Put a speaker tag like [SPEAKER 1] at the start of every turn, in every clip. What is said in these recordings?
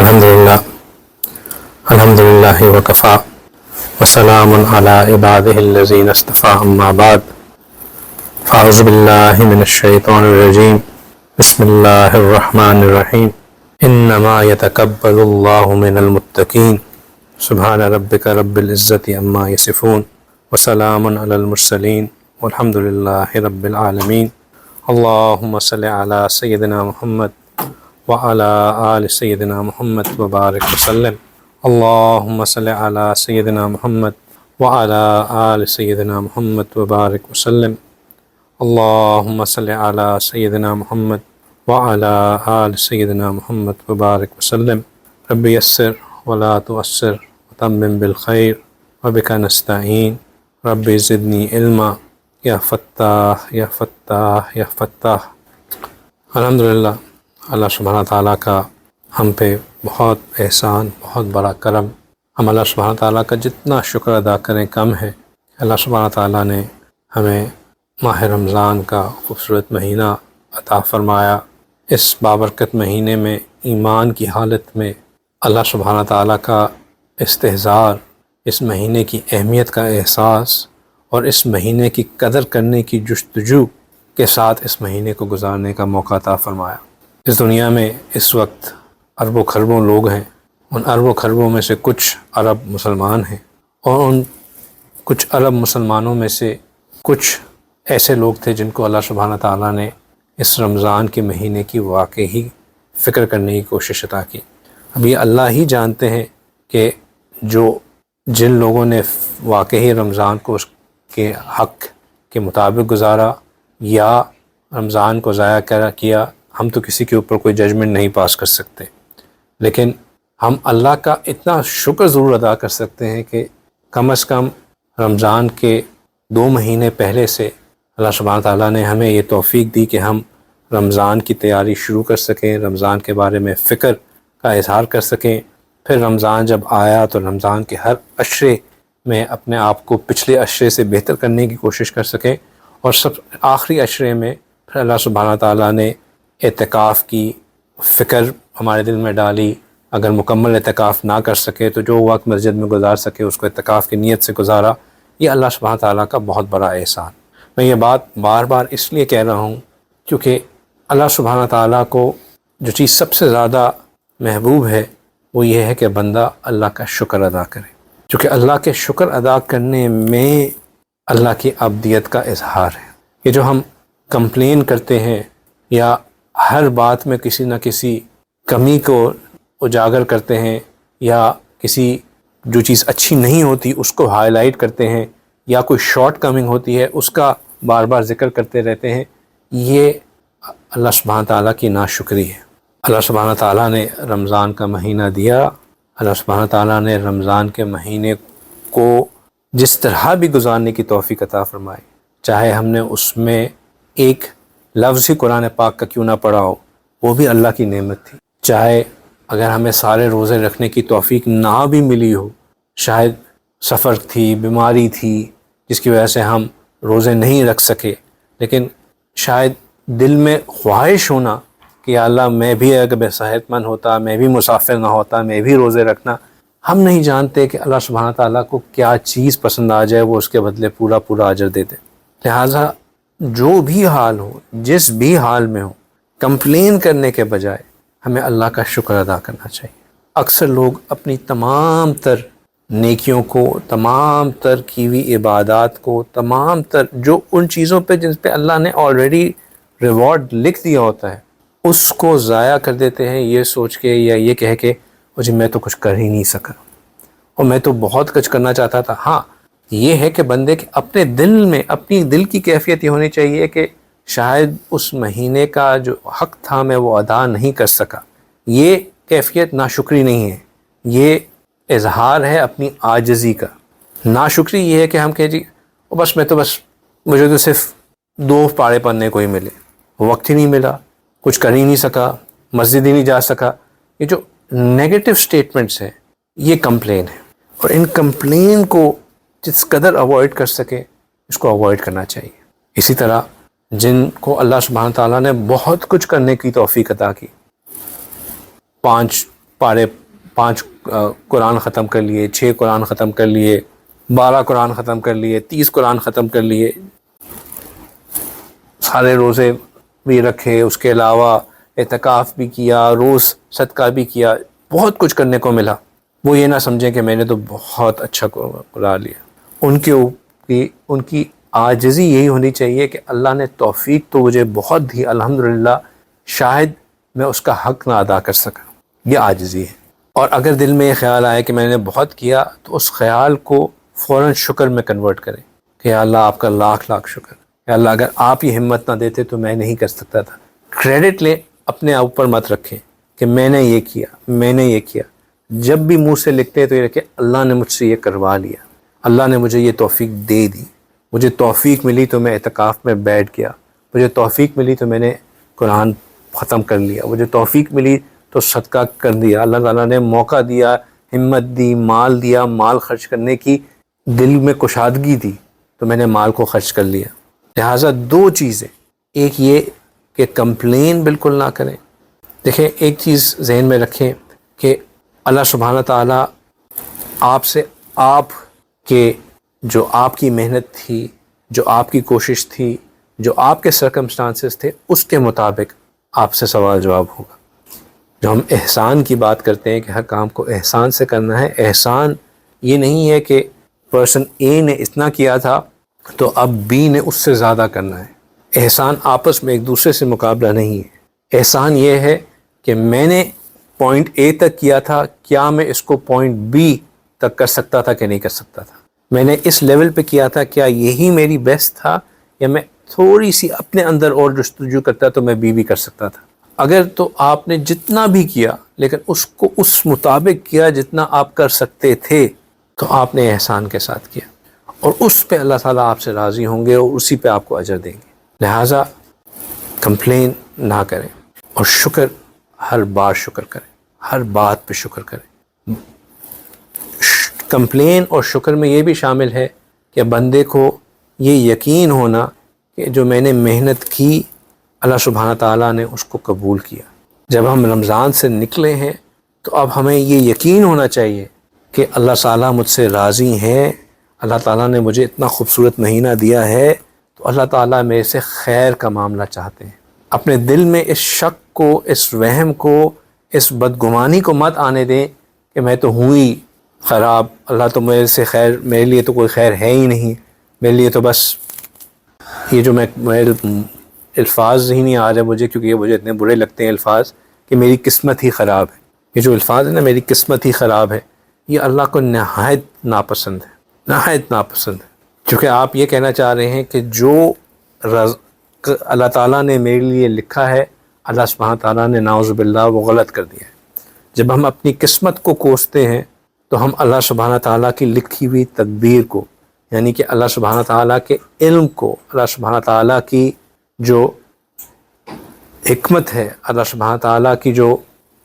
[SPEAKER 1] الحمدللہ وکفا وسلام علی عبادہ الذین اصطفیٰ اما بعد فاعوذ باللہ من الشیطان الرجیم بسم اللہ الرحمن الرحیم انما یتقبل اللہ من المتقین سبحان ربک رب العزت عما یصفون وسلام علی المرسلین والحمدللہ رب العالمین اللہم صلی علی سیدنا محمد وعلى آل سيدنا محمد وبارك وسلم اللهم صل على سيدنا محمد وعلى آل سيدنا محمد وبارك وسلم اللهم صل على سيدنا محمد وعلى آل سيدنا محمد وبارك وسلم رب يسر ولا تؤسر وتمم بالخير وبك نستعين رب زدني علما يا فتاح يا فتاح يا فتاح۔ الحمدللہ اللہ سبحانہ تعالیٰ کا ہم پہ بہت احسان، بہت بڑا کرم۔ ہم اللہ سبحانہ تعالیٰ کا جتنا شکر ادا کریں کم ہے۔ اللہ سبحانہ تعالیٰ نے ہمیں ماہ رمضان کا خوبصورت مہینہ عطا فرمایا۔ اس بابرکت مہینے میں ایمان کی حالت میں اللہ سبحانہ تعالیٰ کا استحضار، اس مہینے کی اہمیت کا احساس اور اس مہینے کی قدر کرنے کی جستجو کے ساتھ اس مہینے کو گزارنے کا موقع عطا فرمایا۔ اس دنیا میں اس وقت اربوں خربوں لوگ ہیں۔ ان اربوں خربوں میں سے کچھ عرب مسلمان ہیں، اور ان کچھ عرب مسلمانوں میں سے کچھ ایسے لوگ تھے جن کو اللہ سبحانہ تعالیٰ نے اس رمضان کے مہینے کی واقعی فکر کرنے کی کوشش عطا کی۔ اب یہ اللہ ہی جانتے ہیں کہ جن لوگوں نے واقعی رمضان کو اس کے حق کے مطابق گزارا یا رمضان کو ضائع کیا، ہم تو کسی کے اوپر کوئی ججمنٹ نہیں پاس کر سکتے، لیکن ہم اللہ کا اتنا شکر ضرور ادا کر سکتے ہیں کہ کم از کم رمضان کے 2 مہینے پہلے سے اللہ سبحانہ تعالیٰ نے ہمیں یہ توفیق دی کہ ہم رمضان کی تیاری شروع کر سکیں، رمضان کے بارے میں فکر کا اظہار کر سکیں۔ پھر رمضان جب آیا تو رمضان کے ہر عشرے میں اپنے آپ کو پچھلے عشرے سے بہتر کرنے کی کوشش کر سکیں، اور سب آخری عشرے میں پھر اللہ سبحانہ تعالیٰ نے اعتکاف کی فکر ہمارے دل میں ڈالی۔ اگر مکمل اعتکاف نہ کر سکے تو جو وقت مسجد میں گزار سکے اس کو اعتکاف کی نیت سے گزارا۔ یہ اللہ سبحانہ تعالیٰ کا بہت بڑا احسان۔ میں یہ بات بار بار اس لیے کہہ رہا ہوں کیونکہ اللہ سبحانہ تعالیٰ کو جو چیز سب سے زیادہ محبوب ہے وہ یہ ہے کہ بندہ اللہ کا شکر ادا کرے، کیونکہ اللہ کے شکر ادا کرنے میں اللہ کی عبدیت کا اظہار ہے۔ یہ جو ہم کمپلین کرتے ہیں یا ہر بات میں کسی نہ کسی کمی کو اجاگر کرتے ہیں، یا کسی جو چیز اچھی نہیں ہوتی اس کو ہائی لائٹ کرتے ہیں، یا کوئی شارٹ کمنگ ہوتی ہے اس کا بار بار ذکر کرتے رہتے ہیں، یہ اللہ سبحانہ تعالیٰ کی ناشکری ہے۔ اللہ سبحانہ تعالیٰ نے رمضان کا مہینہ دیا، اللہ سبحانہ تعالیٰ نے رمضان کے مہینے کو جس طرح بھی گزارنے کی توفیق عطا فرمائی، چاہے ہم نے اس میں ایک لفظ ہی قرآن پاک کا کیوں نہ پڑھا ہو، وہ بھی اللہ کی نعمت تھی۔ چاہے اگر ہمیں سارے روزے رکھنے کی توفیق نہ بھی ملی ہو، شاید سفر تھی، بیماری تھی جس کی وجہ سے ہم روزے نہیں رکھ سکے، لیکن شاید دل میں خواہش ہونا کہ یا اللہ میں بھی اگر صحت مند ہوتا، میں بھی مسافر نہ ہوتا، میں بھی روزے رکھنا۔ ہم نہیں جانتے کہ اللہ سبحانہ تعالیٰ کو کیا چیز پسند آ جائے، وہ اس کے بدلے پورا اجر دے دے۔ لہٰذا جو بھی حال ہو، جس بھی حال میں ہو، کمپلین کرنے کے بجائے ہمیں اللہ کا شکر ادا کرنا چاہیے۔ اکثر لوگ اپنی تمام تر نیکیوں کو، تمام تر کی ہوئی عبادات کو، تمام تر جو ان چیزوں پہ جن پہ اللہ نے آلریڈی ریوارڈ لکھ دیا ہوتا ہے، اس کو ضائع کر دیتے ہیں، یہ سوچ کے یا یہ کہہ کے جی میں تو کچھ کر ہی نہیں سکا، اور میں تو بہت کچھ کرنا چاہتا تھا۔ ہاں یہ ہے کہ بندے کے اپنے دل میں، اپنی دل کی کیفیت یہ ہونی چاہیے کہ شاید اس مہینے کا جو حق تھا میں وہ ادا نہیں کر سکا۔ یہ کیفیت ناشکری نہیں ہے، یہ اظہار ہے اپنی عاجزی کا۔ ناشکری یہ ہے کہ ہم کہیں جی مجھے تو صرف 2 پارے پڑھنے کو ہی ملے، وقت ہی نہیں ملا، کچھ کر ہی نہیں سکا، مسجد ہی نہیں جا سکا۔ یہ جو نیگیٹو سٹیٹمنٹس ہیں یہ کمپلین ہے، اور ان کمپلین کو جس قدر اوائڈ کر سکے اس کو اوائڈ کرنا چاہیے۔ اسی طرح جن کو اللہ سبحانہ تعالیٰ نے بہت کچھ کرنے کی توفیق عطا کی، 5 پارے 5 قرآن ختم کر لیے، 6 قرآن ختم کر لیے، 12 قرآن ختم کر لیے، 30 قرآن ختم کر لیے، سارے روزے بھی رکھے، اس کے علاوہ اعتکاف بھی کیا، روز صدقہ بھی کیا، بہت کچھ کرنے کو ملا. وہ یہ نہ سمجھیں کہ میں نے تو بہت اچھا کرا لیا. ان کی عاجزی یہی ہونی چاہیے کہ اللہ نے توفیق تو مجھے بہت دی الحمدللہ، شاید میں اس کا حق نہ ادا کر سکا. یہ عاجزی ہے. اور اگر دل میں یہ خیال آئے کہ میں نے بہت کیا تو اس خیال کو فوراً شکر میں کنورٹ کریں کہ یا اللہ آپ کا لاکھ لاکھ شکر، یا اللہ اگر آپ یہ ہمت نہ دیتے تو میں نہیں کر سکتا تھا. کریڈٹ لے، اپنے اوپر مت رکھیں کہ میں نے یہ کیا، میں نے یہ کیا. جب بھی منہ سے لکھتے ہیں تو یہ رکھے اللہ نے مجھ سے یہ کروا لیا، اللہ نے مجھے یہ توفیق دے دی، مجھے توفیق ملی تو میں اعتکاف میں بیٹھ گیا، مجھے توفیق ملی تو میں نے قرآن ختم کر لیا، مجھے توفیق ملی تو صدقہ کر دیا، اللہ تعالیٰ نے موقع دیا، ہمت دی، مال دیا، مال خرچ کرنے کی دل میں کشادگی دی تو میں نے مال کو خرچ کر لیا. لہٰذا 2 چیزیں، ایک یہ کہ کمپلین بالکل نہ کریں. دیکھیں ایک چیز ذہن میں رکھیں کہ اللہ سبحانہ تعالیٰ آپ سے آپ کے جو آپ کی محنت تھی، جو آپ کی کوشش تھی، جو آپ کے سرکمسٹانسز تھے، اس کے مطابق آپ سے سوال جواب ہوگا. جو ہم احسان کی بات کرتے ہیں کہ ہر کام کو احسان سے کرنا ہے، احسان یہ نہیں ہے کہ پرسن اے نے اتنا کیا تھا تو اب بی نے اس سے زیادہ کرنا ہے. احسان آپس میں ایک دوسرے سے مقابلہ نہیں ہے. احسان یہ ہے کہ میں نے پوائنٹ اے تک کیا تھا، کیا میں اس کو پوائنٹ بی تک کر سکتا تھا کہ نہیں کر سکتا تھا. میں نے اس لیول پہ کیا تھا، کیا یہی میری بیسٹ تھا، یا میں تھوڑی سی اپنے اندر اور جستجو کرتا تو میں بھی کر سکتا تھا. اگر تو آپ نے جتنا بھی کیا لیکن اس کو اس مطابق کیا جتنا آپ کر سکتے تھے تو آپ نے احسان کے ساتھ کیا، اور اس پہ اللہ تعالیٰ آپ سے راضی ہوں گے اور اسی پہ آپ کو اجر دیں گے. لہٰذا کمپلین نہ کریں اور شکر، ہر بار شکر کریں، ہر بات پہ شکر کریں. کمپلین اور شکر میں یہ بھی شامل ہے کہ بندے کو یہ یقین ہونا کہ جو میں نے محنت کی اللہ سبحانہ تعالیٰ نے اس کو قبول کیا. جب ہم رمضان سے نکلے ہیں تو اب ہمیں یہ یقین ہونا چاہیے کہ اللہ تعالیٰ مجھ سے راضی ہیں، اللہ تعالیٰ نے مجھے اتنا خوبصورت مہینہ دیا ہے تو اللہ تعالیٰ میرے سے خیر کا معاملہ چاہتے ہیں. اپنے دل میں اس شک کو، اس وہم کو، اس بدگمانی کو مت آنے دیں کہ میں تو ہوں ہی خراب، اللہ تو میرے سے خیر، میرے لیے تو کوئی خیر ہے ہی نہیں، میرے لیے تو بس یہ جو میرے الفاظ ہی نہیں آ رہے مجھے، کیونکہ یہ مجھے اتنے برے لگتے ہیں الفاظ کہ میری قسمت ہی خراب ہے. یہ جو الفاظ ہے نا، میری قسمت ہی خراب ہے، یہ اللہ کو نہایت ناپسند ہے، نہایت ناپسند ہے. چونکہ آپ یہ کہنا چاہ رہے ہیں کہ جو اللہ تعالیٰ نے میرے لیے لکھا ہے اللہ سبحانہ تعالیٰ نے نعوذ باللہ وہ غلط کر دیا ہے. جب ہم اپنی قسمت کو کوستے ہیں تو ہم اللہ سبحانہ تعالیٰ کی لکھی ہوئی تقدیر کو، یعنی کہ اللہ سبحانہ تعالیٰ کے علم کو، اللہ سبحانہ تعالیٰ کی جو حکمت ہے، اللہ سبحانہ تعالیٰ کی جو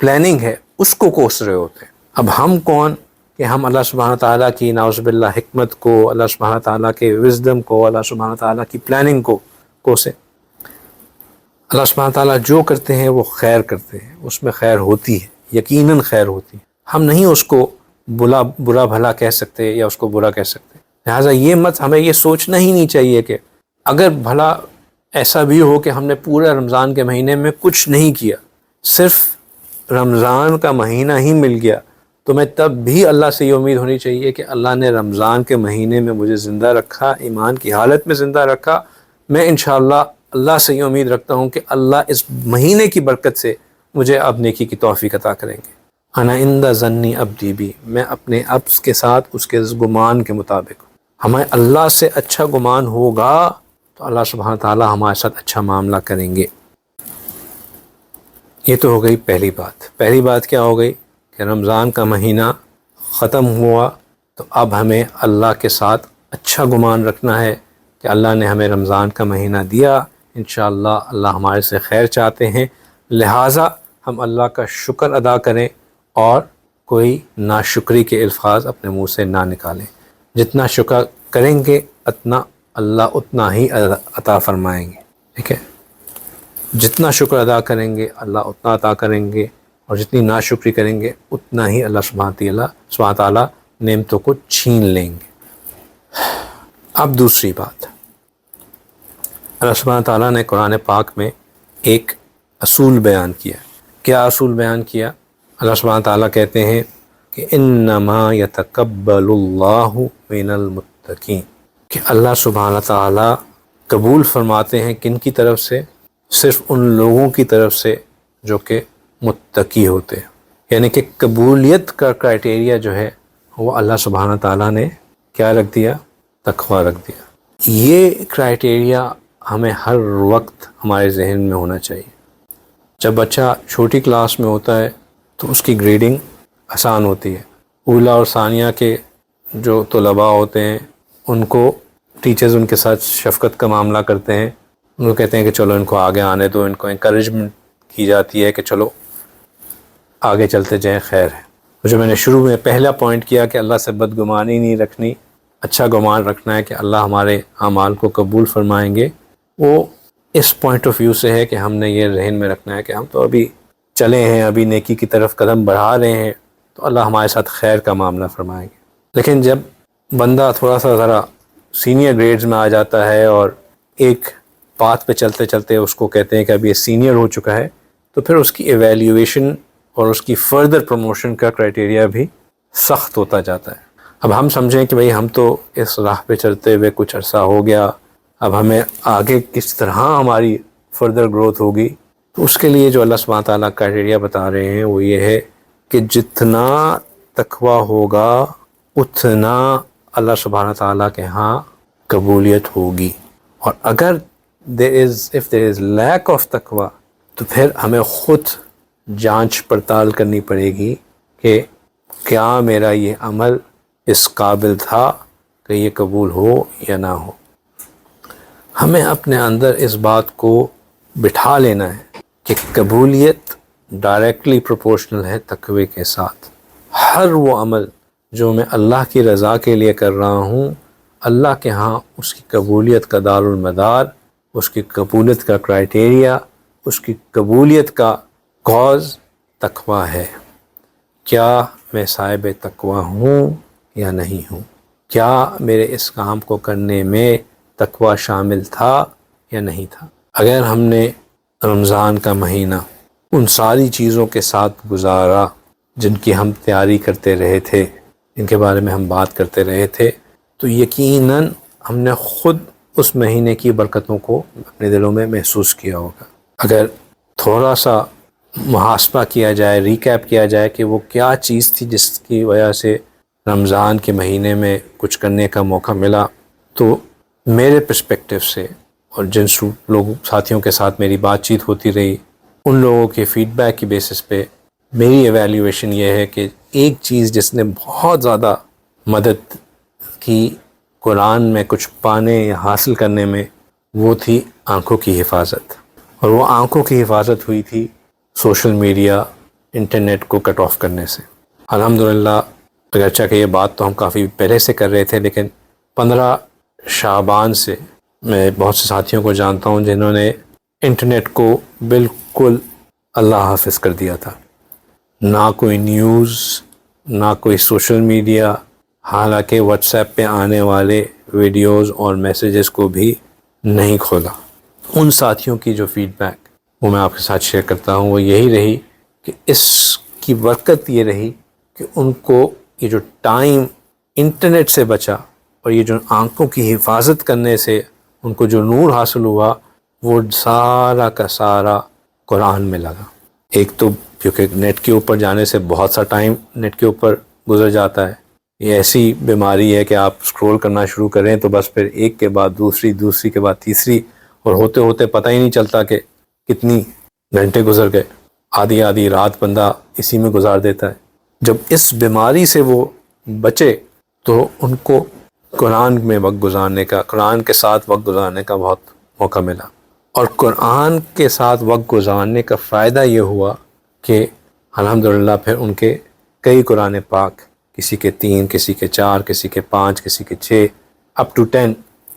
[SPEAKER 1] پلاننگ ہے، اس کو کوس رہے ہوتے ہیں. اب ہم کون کہ ہم اللہ سبحانہ تعالیٰ کی نعوذ باللہ حکمت کو، اللہ سبحانہ تعالیٰ کے وزڈم کو، اللہ سبحانہ تعالیٰ کی پلاننگ کو کوسیں. اللہ سبحانہ تعالیٰ جو کرتے ہیں وہ خیر کرتے ہیں، اس میں خیر ہوتی ہے، یقیناً خیر ہوتی ہے. ہم نہیں اس کو برا بھلا کہہ سکتے یا اس کو برا کہہ سکتے. لہٰذا یہ مت، ہمیں یہ سوچنا ہی نہیں چاہیے کہ اگر بھلا ایسا بھی ہو کہ ہم نے پورے رمضان کے مہینے میں کچھ نہیں کیا، صرف رمضان کا مہینہ ہی مل گیا، تو میں تب بھی اللہ سے یہ امید ہونی چاہیے کہ اللہ نے رمضان کے مہینے میں مجھے زندہ رکھا، ایمان کی حالت میں زندہ رکھا. میں انشاءاللہ اللہ سے یہ امید رکھتا ہوں کہ اللہ اس مہینے کی برکت سے مجھے اب نیکی کی توفیق عطا کریں گے. انا عند ظنی عبدی بی، میں اپنے عبد کے ساتھ اس کے گمان کے مطابق. ہمیں اللہ سے اچھا گمان ہوگا تو اللہ سبحانہ تعالیٰ ہمارے ساتھ اچھا معاملہ کریں گے. یہ تو ہو گئی پہلی بات. پہلی بات کیا ہو گئی کہ رمضان کا مہینہ ختم ہوا تو اب ہمیں اللہ کے ساتھ اچھا گمان رکھنا ہے کہ اللہ نے ہمیں رمضان کا مہینہ دیا، انشاءاللہ اللہ ہمارے سے خیر چاہتے ہیں. لہٰذا ہم اللہ کا شکر ادا کریں اور کوئی ناشکری کے الفاظ اپنے منہ سے نہ نکالیں. جتنا شکر کریں گے اللہ اتنا ہی عطا فرمائیں گے. ٹھیک ہے، جتنا شکر ادا کریں گے اللہ اتنا عطا کریں گے. اور جتنی ناشکری کریں گے اتنا ہی اللہ سبحانہ تعالیٰ نعمتوں کو چھین لیں گے۔ اب دوسری بات، اللہ سبحانہ تعالیٰ نے قرآن پاک میں ایک اصول بیان کیا۔ کیا اصول بیان کیا؟ اللہ سبحانہ تعالیٰ کہتے ہیں کہ انما یتقبل اللہ من المتقین، کہ اللہ سبحانہ تعالیٰ قبول فرماتے ہیں کن کی طرف سے؟ صرف ان لوگوں کی طرف سے جو کہ متقی ہوتے ہیں۔ یعنی کہ قبولیت کا کرائٹیریا جو ہے وہ اللہ سبحانہ تعالیٰ نے کیا رکھ دیا؟ تقوی رکھ دیا۔ یہ کرائٹیریا ہمیں ہر وقت ہمارے ذہن میں ہونا چاہیے۔ جب بچہ چھوٹی کلاس میں ہوتا ہے تو اس کی گریڈنگ آسان ہوتی ہے۔ اولا اور ثانیہ کے جو طلباء ہوتے ہیں ان کو ٹیچرز ان کے ساتھ شفقت کا معاملہ کرتے ہیں، ان کو کہتے ہیں کہ چلو ان کو آگے آنے دو، ان کو انکریجمنٹ کی جاتی ہے کہ چلو آگے چلتے جائیں، خیر ہے۔ جو میں نے شروع میں پہلا پوائنٹ کیا کہ اللہ سے بدگمانی نہیں رکھنی، اچھا گمان رکھنا ہے کہ اللہ ہمارے اعمال کو قبول فرمائیں گے، وہ اس پوائنٹ آف ویو سے ہے کہ ہم نے یہ ذہن میں رکھنا ہے کہ ہم تو ابھی چلے ہیں، ابھی نیکی کی طرف قدم بڑھا رہے ہیں، تو اللہ ہمارے ساتھ خیر کا معاملہ فرمائیں گے۔ لیکن جب بندہ تھوڑا سا ذرا سینئر گریڈز میں آ جاتا ہے اور ایک پاتھ پہ چلتے چلتے اس کو کہتے ہیں کہ اب یہ سینئر ہو چکا ہے، تو پھر اس کی ایویلیویشن اور اس کی فردر پروموشن کا کرائٹیریا بھی سخت ہوتا جاتا ہے۔ اب ہم سمجھیں کہ بھئی ہم تو اس راہ پہ چلتے ہوئے کچھ عرصہ ہو گیا، اب ہمیں آگے کس طرح ہماری فردر گروتھ ہوگی، تو اس کے لیے جو اللہ سبحانہ تعالیٰ کرائٹیریا بتا رہے ہیں وہ یہ ہے کہ جتنا تقوی ہوگا اتنا اللہ سبحانہ تعالیٰ کے ہاں قبولیت ہوگی، اور اگر if there is lack of تقوی تو پھر ہمیں خود جانچ پڑتال کرنی پڑے گی کہ کیا میرا یہ عمل اس قابل تھا کہ یہ قبول ہو یا نہ ہو۔ ہمیں اپنے اندر اس بات کو بٹھا لینا ہے کہ قبولیت ڈائریکٹلی پروپورشنل ہے تقوی کے ساتھ۔ ہر وہ عمل جو میں اللہ کی رضا کے لیے کر رہا ہوں، اللہ کے ہاں اس کی قبولیت کا دار المدار، اس کی قبولیت کا کرائٹیریا، اس کی قبولیت کا کاز تقوی ہے۔ کیا میں صاحب تقوی ہوں یا نہیں ہوں؟ کیا میرے اس کام کو کرنے میں تقوی شامل تھا یا نہیں تھا؟ اگر ہم نے رمضان کا مہینہ ان ساری چیزوں کے ساتھ گزارا جن کی ہم تیاری کرتے رہے تھے، جن کے بارے میں ہم بات کرتے رہے تھے، تو یقیناً ہم نے خود اس مہینے کی برکتوں کو اپنے دلوں میں محسوس کیا ہوگا۔ اگر تھوڑا سا محاسبہ کیا جائے، ریکیپ کیا جائے کہ وہ کیا چیز تھی جس کی وجہ سے رمضان کے مہینے میں کچھ کرنے کا موقع ملا، تو میرے پرسپیکٹیو سے اور جن لوگوں ساتھیوں کے ساتھ میری بات چیت ہوتی رہی، ان لوگوں کے فیڈ بیک کی بیسس پہ میری ایویلیویشن یہ ہے کہ ایک چیز جس نے بہت زیادہ مدد کی قرآن میں کچھ پانے یا حاصل کرنے میں، وہ تھی آنکھوں کی حفاظت۔ اور وہ آنکھوں کی حفاظت ہوئی تھی سوشل میڈیا، انٹرنیٹ کو کٹ آف کرنے سے۔ الحمدللہ، اگرچہ کہ یہ بات تو ہم کافی پہلے سے کر رہے تھے، لیکن 15 شعبان سے میں بہت سے ساتھیوں کو جانتا ہوں جنہوں نے انٹرنیٹ کو بالکل اللہ حافظ کر دیا تھا۔ نہ کوئی نیوز، نہ کوئی سوشل میڈیا، حالانکہ واٹس ایپ پہ آنے والے ویڈیوز اور میسیجز کو بھی نہیں کھولا۔ ان ساتھیوں کی جو فیڈ بیک وہ میں آپ کے ساتھ شیئر کرتا ہوں، وہ یہی رہی کہ اس کی برکت یہ رہی کہ ان کو یہ جو ٹائم انٹرنیٹ سے بچا اور یہ جو آنکھوں کی حفاظت کرنے سے ان کو جو نور حاصل ہوا، وہ سارا کا سارا قرآن میں لگا۔ ایک تو کیونکہ نیٹ کے اوپر جانے سے بہت سا ٹائم نیٹ کے اوپر گزر جاتا ہے، یہ ایسی بیماری ہے کہ آپ اسکرول کرنا شروع کریں تو بس پھر ایک کے بعد دوسری، دوسری کے بعد تیسری، اور ہوتے ہوتے پتہ ہی نہیں چلتا کہ کتنی گھنٹے گزر گئے۔ آدھی آدھی رات بندہ اسی میں گزار دیتا ہے۔ جب اس بیماری سے وہ بچے تو ان کو قرآن میں وقت گزارنے کا، قرآن کے ساتھ وقت گزارنے کا بہت موقع ملا۔ اور قرآن کے ساتھ وقت گزارنے کا فائدہ یہ ہوا کہ الحمدللہ پھر ان کے کئی قرآن پاک، کسی کے 3، کسی کے 4، کسی کے 5، کسی کے 6، اپ ٹو 10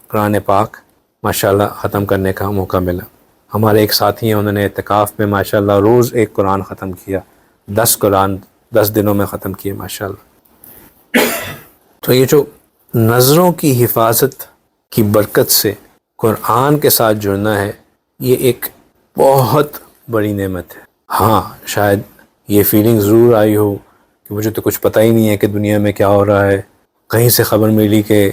[SPEAKER 1] قرآن پاک ماشاءاللہ ختم کرنے کا موقع ملا۔ ہمارے ایک ساتھی ہیں، انہوں نے اعتکاف میں ماشاءاللہ روز ایک قرآن ختم کیا۔ 10 قرآن 10 دنوں میں ختم کیے ماشاءاللہ۔ تو یہ جو نظروں کی حفاظت کی برکت سے قرآن کے ساتھ جڑنا ہے، یہ ایک بہت بڑی نعمت ہے۔ ہاں شاید یہ فیلنگ ضرور آئی ہو کہ مجھے تو کچھ پتہ ہی نہیں ہے کہ دنیا میں کیا ہو رہا ہے، کہیں سے خبر ملی کہ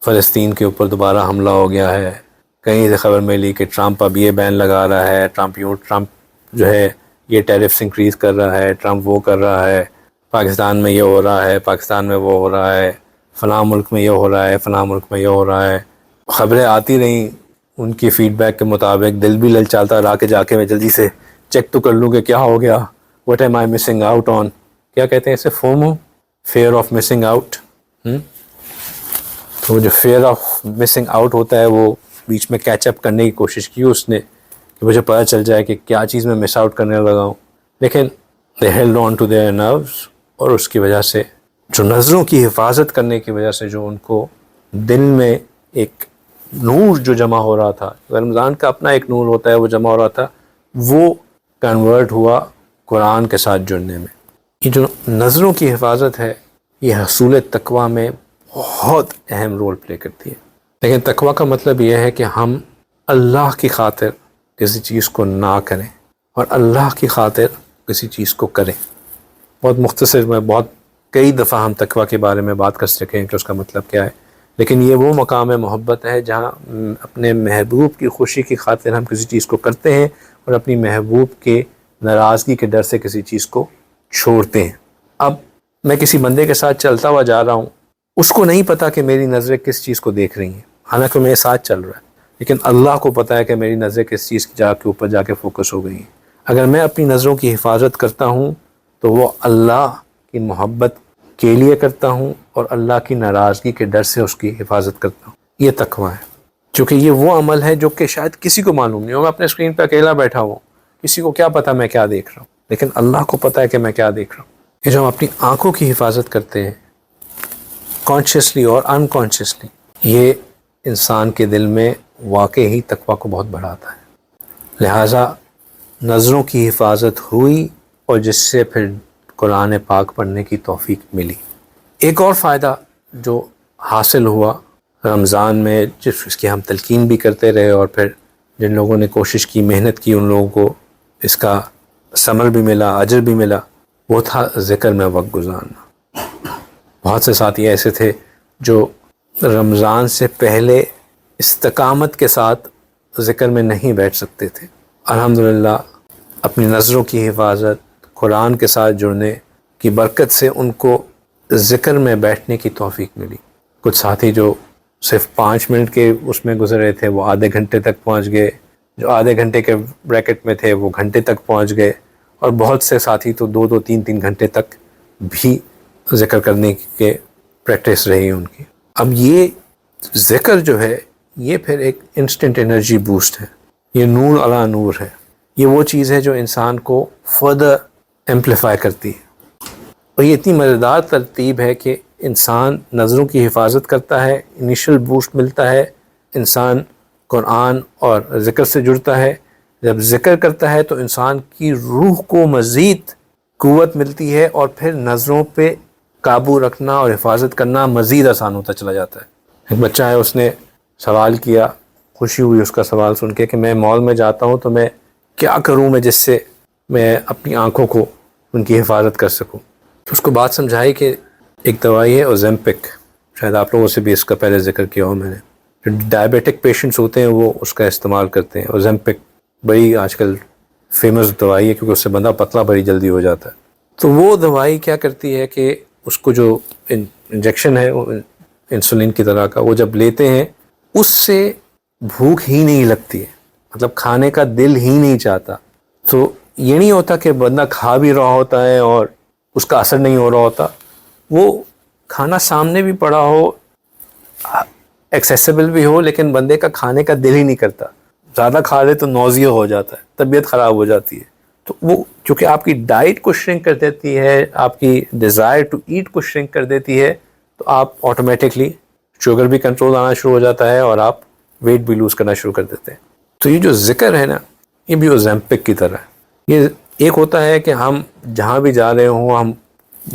[SPEAKER 1] فلسطین کے اوپر دوبارہ حملہ ہو گیا ہے، کہیں سے خبر ملی کہ ٹرمپ اب یہ بین لگا رہا ہے، ٹرمپ جو ہے یہ ٹیرفس انکریز کر رہا ہے، ٹرمپ وہ کر رہا ہے، پاکستان میں یہ ہو رہا ہے، پاکستان میں وہ ہو رہا ہے، فلاں ملک میں یہ ہو رہا ہے، فلاں ملک میں یہ ہو رہا ہے۔ خبریں آتی رہیں، ان کی فیڈ بیک کے مطابق دل بھی للچاتا رہا کہ جا کے میں جلدی سے چیک تو کر لوں کہ کیا ہو گیا، what am I missing out on, کیا کہتے ہیں اسے، FOMO, fear of missing out. تو جو فیئر آف مسنگ آؤٹ ہوتا ہے وہ بیچ میں کیچ اپ کرنے کی کوشش کی اس نے کہ مجھے پتہ چل جائے کہ کیا چیز میں مس آؤٹ کرنے لگا ہوں، لیکن they held on to their nerves، اور اس کی وجہ سے جو نظروں کی حفاظت کرنے کی وجہ سے جو ان کو دل میں ایک نور جو جمع ہو رہا تھا، رمضان کا اپنا ایک نور ہوتا ہے وہ جمع ہو رہا تھا، وہ کنورٹ ہوا قرآن کے ساتھ جڑنے میں۔ یہ جو نظروں کی حفاظت ہے یہ حصول تقویٰ میں بہت اہم رول پلے کرتی ہے، لیکن تقویٰ کا مطلب یہ ہے کہ ہم اللہ کی خاطر کسی چیز کو نہ کریں اور اللہ کی خاطر کسی چیز کو کریں۔ بہت مختصر میں بہت کئی دفعہ ہم تقویٰ کے بارے میں بات کر سکیں کہ اس کا مطلب کیا ہے، لیکن یہ وہ مقام محبت ہے جہاں اپنے محبوب کی خوشی کی خاطر ہم کسی چیز کو کرتے ہیں اور اپنی محبوب کے ناراضگی کے ڈر سے کسی چیز کو چھوڑتے ہیں۔ اب میں کسی بندے کے ساتھ چلتا ہوا جا رہا ہوں، اس کو نہیں پتا کہ میری نظریں کس چیز کو دیکھ رہی ہیں، حالانکہ میرے ساتھ چل رہا ہے، لیکن اللہ کو پتا ہے کہ میری نظریں کس چیز کی کے اوپر جا کے فوکس ہو گئی ہیں۔ اگر میں اپنی نظروں کی حفاظت کرتا ہوں تو وہ اللہ کی محبت کے لیے کرتا ہوں اور اللہ کی ناراضگی کے ڈر سے اس کی حفاظت کرتا ہوں۔ یہ تقویٰ ہے، چونکہ یہ وہ عمل ہے جو کہ شاید کسی کو معلوم نہیں ہو، میں اپنے اسکرین پہ اکیلا بیٹھا ہوں، کسی کو کیا پتا میں کیا دیکھ رہا ہوں، لیکن اللہ کو پتا ہے کہ میں کیا دیکھ رہا ہوں۔ یہ جو ہم اپنی آنکھوں کی حفاظت کرتے ہیں کانشیسلی اور انکانشیسلی، یہ انسان کے دل میں واقعی ہی تقویٰ کو بہت بڑھاتا ہے۔ لہٰذا نظروں کی حفاظت ہوئی اور جس سے پھر قرآن پاک پڑھنے کی توفیق ملی۔ ایک اور فائدہ جو حاصل ہوا رمضان میں، جس کی ہم تلقین بھی کرتے رہے اور پھر جن لوگوں نے کوشش کی، محنت کی، ان لوگوں کو اس کا ثمر بھی ملا، اجر بھی ملا، وہ تھا ذکر میں وقت گزارنا۔ بہت سے ساتھی ایسے تھے جو رمضان سے پہلے استقامت کے ساتھ ذکر میں نہیں بیٹھ سکتے تھے، الحمدللہ اپنی نظروں کی حفاظت، قرآن کے ساتھ جڑنے کی برکت سے ان کو ذکر میں بیٹھنے کی توفیق ملی۔ کچھ ساتھی جو صرف 5 منٹ کے اس میں گزرے تھے وہ آدھے گھنٹے تک پہنچ گئے، جو آدھے گھنٹے کے بریکٹ میں تھے وہ گھنٹے تک پہنچ گئے، اور بہت سے ساتھی تو 2 3 گھنٹے تک بھی ذکر کرنے کے پریکٹس رہی ان کی۔ اب یہ ذکر جو ہے یہ پھر ایک انسٹنٹ انرجی بوسٹ ہے، یہ نور علی نور ہے، یہ وہ چیز ہے جو انسان کو فردر ایمپلیفائی کرتی ہے، اور یہ اتنی مزیدار ترتیب ہے کہ انسان نظروں کی حفاظت کرتا ہے، انیشل بوسٹ ملتا ہے، انسان قرآن اور ذکر سے جڑتا ہے، جب ذکر کرتا ہے تو انسان کی روح کو مزید قوت ملتی ہے اور پھر نظروں پہ قابو رکھنا اور حفاظت کرنا مزید آسان ہوتا چلا جاتا ہے۔ ایک بچہ ہے، اس نے سوال کیا، خوشی ہوئی اس کا سوال سن کے کہ میں مال میں جاتا ہوں تو میں کیا کروں میں جس سے میں اپنی آنکھوں کو ان کی حفاظت کر سکوں۔ تو اس کو بات سمجھائی کہ ایک دوائی ہے اوزیمپک، شاید آپ لوگوں سے بھی اس کا پہلے ذکر کیا ہو میں نے، جو ڈائبیٹک پیشنٹس ہوتے ہیں وہ اس کا استعمال کرتے ہیں۔ اوزیمپک بڑی آج کل فیمس دوائی ہے کیونکہ اس سے بندہ پتلا بڑی جلدی ہو جاتا ہے۔ تو وہ دوائی کیا کرتی ہے کہ اس کو جو انجیکشن ہے انسولین کی طرح کا، وہ جب لیتے ہیں اس سے بھوک ہی نہیں لگتی ہے، مطلب کھانے کا دل ہی نہیں چاہتا۔ تو یہ نہیں ہوتا کہ بندہ کھا بھی رہا ہوتا ہے اور اس کا اثر نہیں ہو رہا ہوتا، وہ کھانا سامنے بھی پڑا ہو، ایکسیسیبل بھی ہو، لیکن بندے کا کھانے کا دل ہی نہیں کرتا، زیادہ کھا لے تو نوزیا ہو جاتا ہے، طبیعت خراب ہو جاتی ہے۔ تو وہ چونکہ آپ کی ڈائٹ کو شرنک کر دیتی ہے، آپ کی ڈیزائر ٹو ایٹ کو شرنک کر دیتی ہے، تو آپ آٹومیٹکلی شوگر بھی کنٹرول آنا شروع ہو جاتا ہے اور آپ ویٹ بھی لوز کرنا شروع کر دیتے ہیں۔ تو یہ جو ذکر ہے نا، یہ بھی اوزیمپک کی طرح ہے، یہ ایک ہوتا ہے کہ ہم جہاں بھی جا رہے ہوں ہم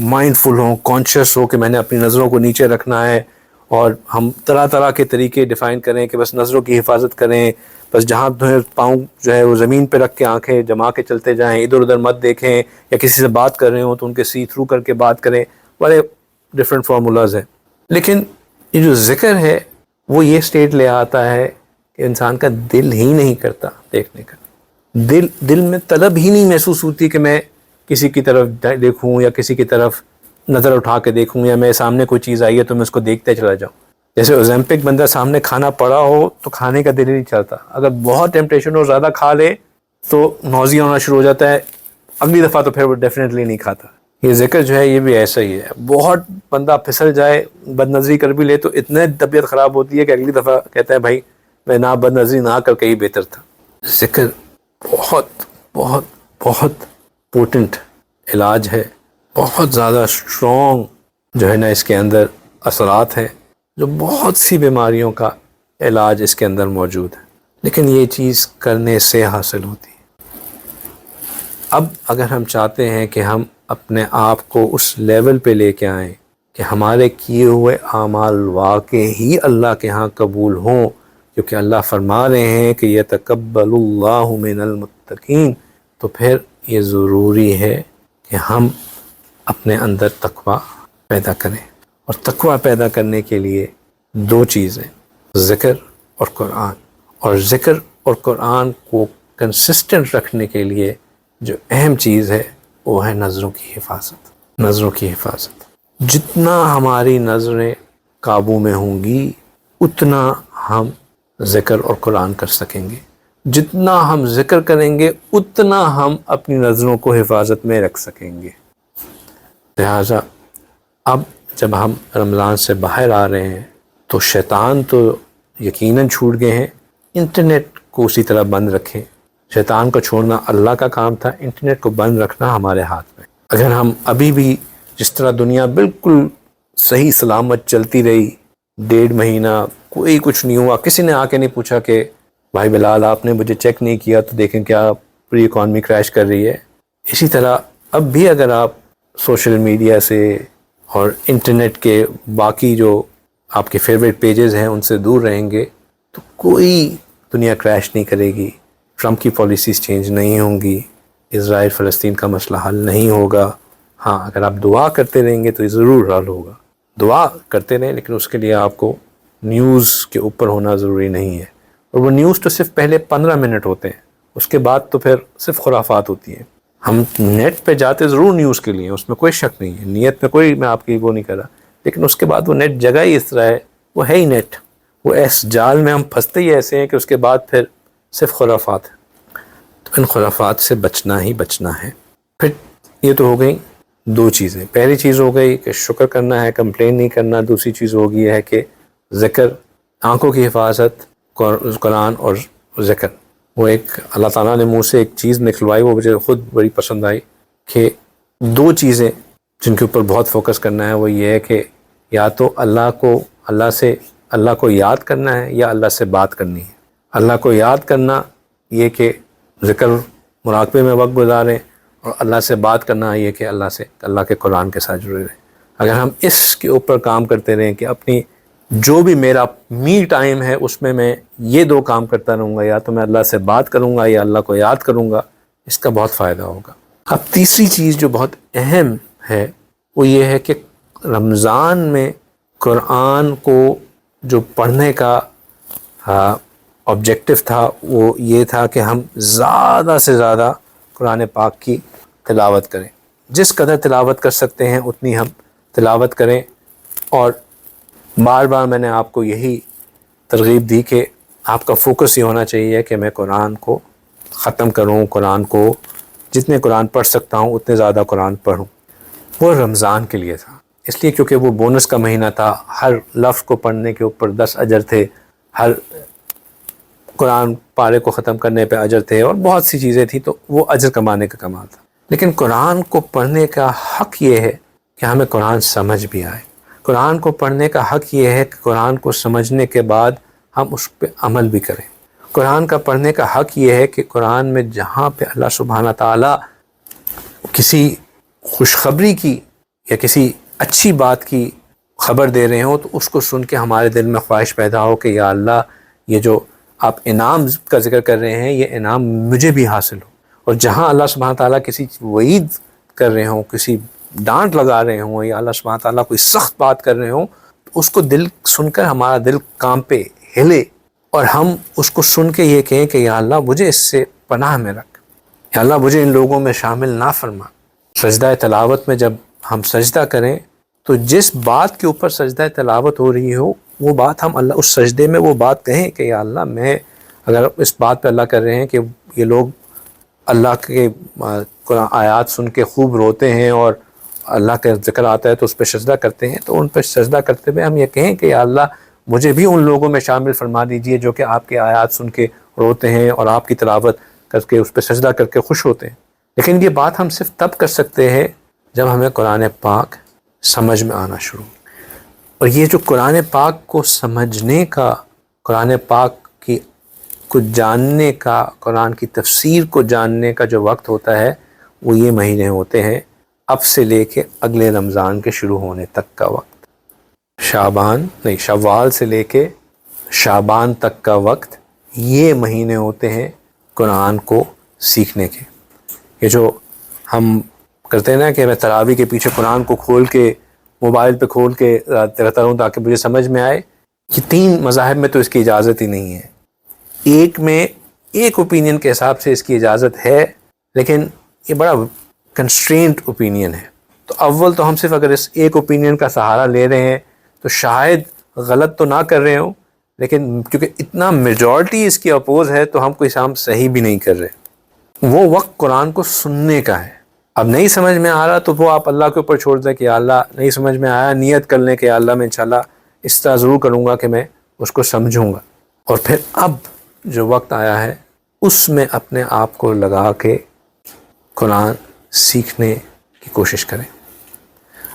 [SPEAKER 1] مائنڈفل ہوں، کانشیس ہو کہ میں نے اپنی نظروں کو نیچے رکھنا ہے، اور ہم طرح طرح کے طریقے ڈیفائن کریں کہ بس نظروں کی حفاظت کریں، بس جہاں پاؤں جو ہے وہ زمین پہ رکھ کے آنکھیں جما کے چلتے جائیں، ادھر ادھر مت دیکھیں، یا کسی سے بات کر رہے ہوں تو ان کے سی تھرو کر کے بات کریں. بڑے ڈفرینٹ فارمولاز ہیں. لیکن یہ جو ذکر ہے وہ یہ سٹیٹ لے آتا ہے کہ انسان کا دل ہی نہیں کرتا دیکھنے کا، دل میں طلب ہی نہیں محسوس ہوتی کہ میں کسی کی طرف دیکھوں یا کسی کی طرف نظر اٹھا کے دیکھوں، یا میرے سامنے کوئی چیز آئی ہے تو میں اس کو دیکھتے چلا جاؤں. جیسے اوزیمپک بندہ سامنے کھانا پڑا ہو تو کھانے کا دل ہی نہیں چلتا، اگر بہت ٹیمپٹیشن ہو زیادہ کھا لے تو نوزیا ہونا شروع ہو جاتا ہے، اگلی دفعہ تو پھر وہ ڈیفینیٹلی نہیں کھاتا. یہ ذکر جو ہے یہ بھی ایسا ہی ہے، بہت بندہ پھسل جائے بد نظری کر بھی لے تو اتنے طبیعت خراب ہوتی ہے کہ اگلی دفعہ کہتا ہے بھائی میں نہ بد نظری نہ کر کے ہی بہتر تھا. ذکر بہت بہت بہت پوٹنٹ علاج ہے، بہت زیادہ اسٹرانگ جو ہے نا اس کے اندر اثرات ہیں، جو بہت سی بیماریوں کا علاج اس کے اندر موجود ہے. لیکن یہ چیز کرنے سے حاصل ہوتی ہے. اب اگر ہم چاہتے ہیں کہ ہم اپنے آپ کو اس لیول پہ لے کے آئیں کہ ہمارے کیے ہوئے اعمال واقع ہی اللہ کے ہاں قبول ہوں، کیونکہ اللہ فرما رہے ہیں کہ یتقبل اللہ من المتقین، تو پھر یہ ضروری ہے کہ ہم اپنے اندر تقوی پیدا کریں. اور تقوی پیدا کرنے کے لیے دو چیزیں، ذکر اور قرآن. اور ذکر اور قرآن کو کنسسٹنٹ رکھنے کے لیے جو اہم چیز ہے وہ ہے نظروں کی حفاظت. نظروں کی حفاظت، جتنا ہماری نظریں قابو میں ہوں گی اتنا ہم ذکر اور قرآن کر سکیں گے. جتنا ہم ذکر کریں گے اتنا ہم اپنی نظروں کو حفاظت میں رکھ سکیں گے. لہٰذا اب جب ہم رمضان سے باہر آ رہے ہیں تو شیطان تو یقیناً چھوٹ گئے ہیں، انٹرنیٹ کو اسی طرح بند رکھیں. شیطان کو چھوڑنا اللہ کا کام تھا، انٹرنیٹ کو بند رکھنا ہمارے ہاتھ میں. اگر ہم ابھی بھی جس طرح دنیا بالکل صحیح سلامت چلتی رہی، 1.5 مہینہ کوئی کچھ نہیں ہوا، کسی نے آ کے نہیں پوچھا کہ بھائی بلال آپ نے مجھے چیک نہیں کیا تو دیکھیں کیا پوری اکانومی کریش کر رہی ہے، اسی طرح اب بھی اگر آپ سوشل میڈیا سے اور انٹرنیٹ کے باقی جو آپ کے فیوریٹ پیجز ہیں ان سے دور رہیں گے تو کوئی دنیا کریش نہیں کرے گی، ٹرمپ کی پالیسیز چینج نہیں ہوں گی، اسرائیل فلسطین کا مسئلہ حل نہیں ہوگا. ہاں اگر آپ دعا کرتے رہیں گے تو یہ ضرور حل ہوگا. دعا کرتے رہیں، لیکن اس کے لیے آپ کو نیوز کے اوپر ہونا ضروری نہیں ہے. اور وہ نیوز تو صرف پہلے 15 منٹ ہوتے ہیں، اس کے بعد تو پھر صرف خرافات ہوتی ہیں. ہم نیٹ پہ جاتے ضرور نیوز کے لیے، اس میں کوئی شک نہیں ہے، نیت میں کوئی میں آپ کی وہ نہیں کر رہا، لیکن اس کے بعد وہ نیٹ جگہ ہی اس طرح ہے، وہ ہے ہی نیٹ، وہ ایس جال میں ہم پھنستے ہی ایسے ہیں کہ اس کے بعد پھر صرف خرافات ہے. تو ان خرافات سے بچنا ہی بچنا ہے. پھر یہ تو ہو گئی دو چیزیں. پہلی چیز ہو گئی کہ شکر کرنا ہے، کمپلین نہیں کرنا. دوسری چیز ہوگی ہے کہ ذکر، آنکھوں کی حفاظت، قرآن اور ذکر. وہ ایک اللہ تعالیٰ نے منہ سے ایک چیز نکلوائی، وہ مجھے خود بڑی پسند آئی کہ دو چیزیں جن کے اوپر بہت فوکس کرنا ہے وہ یہ ہے کہ یا تو اللہ کو یاد کرنا ہے یا اللہ سے بات کرنی ہے. اللہ کو یاد کرنا یہ کہ ذکر مراقبے میں وقت گزاریں، اور اللہ سے بات کرنا یہ کہ اللہ کے قرآن کے ساتھ جڑے رہیں. اگر ہم اس کے اوپر کام کرتے رہیں کہ اپنی جو بھی میرا می ٹائم ہے اس میں یہ دو کام کرتا رہوں گا، یا تو میں اللہ سے بات کروں گا یا اللہ کو یاد کروں گا، اس کا بہت فائدہ ہوگا. اب تیسری چیز جو بہت اہم ہے وہ یہ ہے کہ رمضان میں قرآن کو جو پڑھنے کا آبجیکٹو تھا وہ یہ تھا کہ ہم زیادہ سے زیادہ قرآن پاک کی تلاوت کریں. جس قدر تلاوت کر سکتے ہیں اتنی ہم تلاوت کریں. اور بار بار میں نے آپ کو یہی ترغیب دی کہ آپ کا فوکس یہ ہونا چاہیے کہ میں قرآن کو ختم کروں، قرآن کو جتنے قرآن پڑھ سکتا ہوں اتنے زیادہ قرآن پڑھوں. وہ رمضان کے لیے تھا، اس لیے کیونکہ وہ بونس کا مہینہ تھا، ہر لفظ کو پڑھنے کے اوپر 10 اجر تھے، ہر قرآن پارے کو ختم کرنے پہ اجر تھے، اور بہت سی چیزیں تھیں، تو وہ اجر کمانے کا کمال تھا. لیکن قرآن کو پڑھنے کا حق یہ ہے کہ ہمیں قرآن سمجھ بھی آئے. قرآن کو پڑھنے کا حق یہ ہے کہ قرآن کو سمجھنے کے بعد ہم اس پہ عمل بھی کریں. قرآن کا پڑھنے کا حق یہ ہے کہ قرآن میں جہاں پہ اللہ سبحانہ تعالیٰ کسی خوشخبری کی یا کسی اچھی بات کی خبر دے رہے ہوں تو اس کو سن کے ہمارے دل میں خواہش پیدا ہو کہ یا اللہ یہ جو آپ انعام کا ذکر کر رہے ہیں یہ انعام مجھے بھی حاصل ہو. اور جہاں اللہ سبحانہ تعالیٰ کسی وعید کر رہے ہوں، کسی ڈانٹ لگا رہے ہوں یا اللہ سبحانہ تعالیٰ کوئی سخت بات کر رہے ہوں تو اس کو دل سن کر ہمارا دل کانپے، ہلے، اور ہم اس کو سن کے یہ کہیں کہ یا اللہ مجھے اس سے پناہ میں رکھ، یا اللہ مجھے ان لوگوں میں شامل نہ فرما. سجدہ تلاوت میں جب ہم سجدہ کریں تو جس بات کے اوپر سجدہ تلاوت ہو رہی ہو وہ بات ہم اللہ اس سجدے میں وہ بات کہیں کہ یا اللہ میں اگر اس بات پہ اللہ کر رہے ہیں کہ یہ لوگ اللہ کے قرآن آیات سن کے خوب روتے ہیں اور اللہ کا ذکر آتا ہے تو اس پہ سجدہ کرتے ہیں، تو ان پہ سجدہ کرتے ہوئے ہم یہ کہیں کہ یا اللہ مجھے بھی ان لوگوں میں شامل فرما دیجئے جو کہ آپ کے آیات سن کے روتے ہیں اور آپ کی تلاوت کر کے اس پہ سجدہ کر کے خوش ہوتے ہیں. لیکن یہ بات ہم صرف تب کر سکتے ہیں جب ہمیں قرآن پاک سمجھ میں آنا شروع. اور یہ جو قرآن پاک کو سمجھنے کا، قرآن پاک کی کو جاننے کا، قرآن کی تفسیر کو جاننے کا جو وقت ہوتا ہے وہ یہ مہینے ہوتے ہیں اب سے لے کے اگلے رمضان کے شروع ہونے تک کا وقت. شوال سے لے کے شعبان تک کا وقت، یہ مہینے ہوتے ہیں قرآن کو سیکھنے کے. یہ جو ہم کرتے ہیں نا کہ میں تراویح کے پیچھے قرآن کو کھول کے موبائل پہ کھول کے رہتا ہوں تاکہ مجھے سمجھ میں آئے، یہ 3 مذاہب میں تو اس کی اجازت ہی نہیں ہے. ایک میں ایک اوپینین کے حساب سے اس کی اجازت ہے، لیکن یہ بڑا کنسٹرینٹ اوپینین ہے. تو اول تو ہم صرف اگر اس ایک اوپینین کا سہارا لے رہے ہیں تو شاید غلط تو نہ کر رہے ہوں، لیکن کیونکہ اتنا میجورٹی اس کی اپوز ہے تو ہم کوئی کام صحیح بھی نہیں کر رہے. وہ وقت قرآن کو سننے کا ہے. اب نہیں سمجھ میں آ رہا تو وہ آپ اللہ کے اوپر چھوڑ دیں کہ یا اللہ نہیں سمجھ میں آیا، نیت کر لیں کہ یا اللہ میں انشاءاللہ اس طرح ضرور کروں گا کہ میں اس کو سمجھوں گا. اور پھر اب جو وقت آیا ہے اس میں اپنے آپ کو لگا کے قرآن سیکھنے کی کوشش کریں.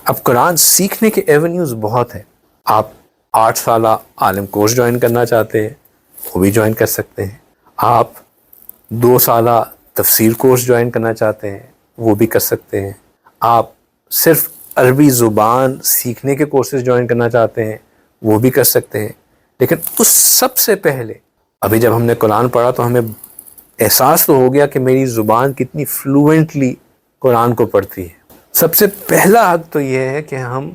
[SPEAKER 1] اب قرآن سیکھنے کے ایونیوز بہت ہیں. آپ 8 سالہ عالم کورس جوائن کرنا چاہتے ہیں وہ بھی جوائن کر سکتے ہیں. آپ 2 سالہ تفسیر کورس جوائن کرنا چاہتے ہیں وہ بھی کر سکتے ہیں. آپ صرف عربی زبان سیکھنے کے کورسز جوائن کرنا چاہتے ہیں وہ بھی کر سکتے ہیں. لیکن اس سب سے پہلے ابھی جب ہم نے قرآن پڑھا تو ہمیں احساس تو ہو گیا کہ میری زبان کتنی فلوئنٹلی قرآن کو پڑھتی ہے. سب سے پہلا حق تو یہ ہے کہ ہم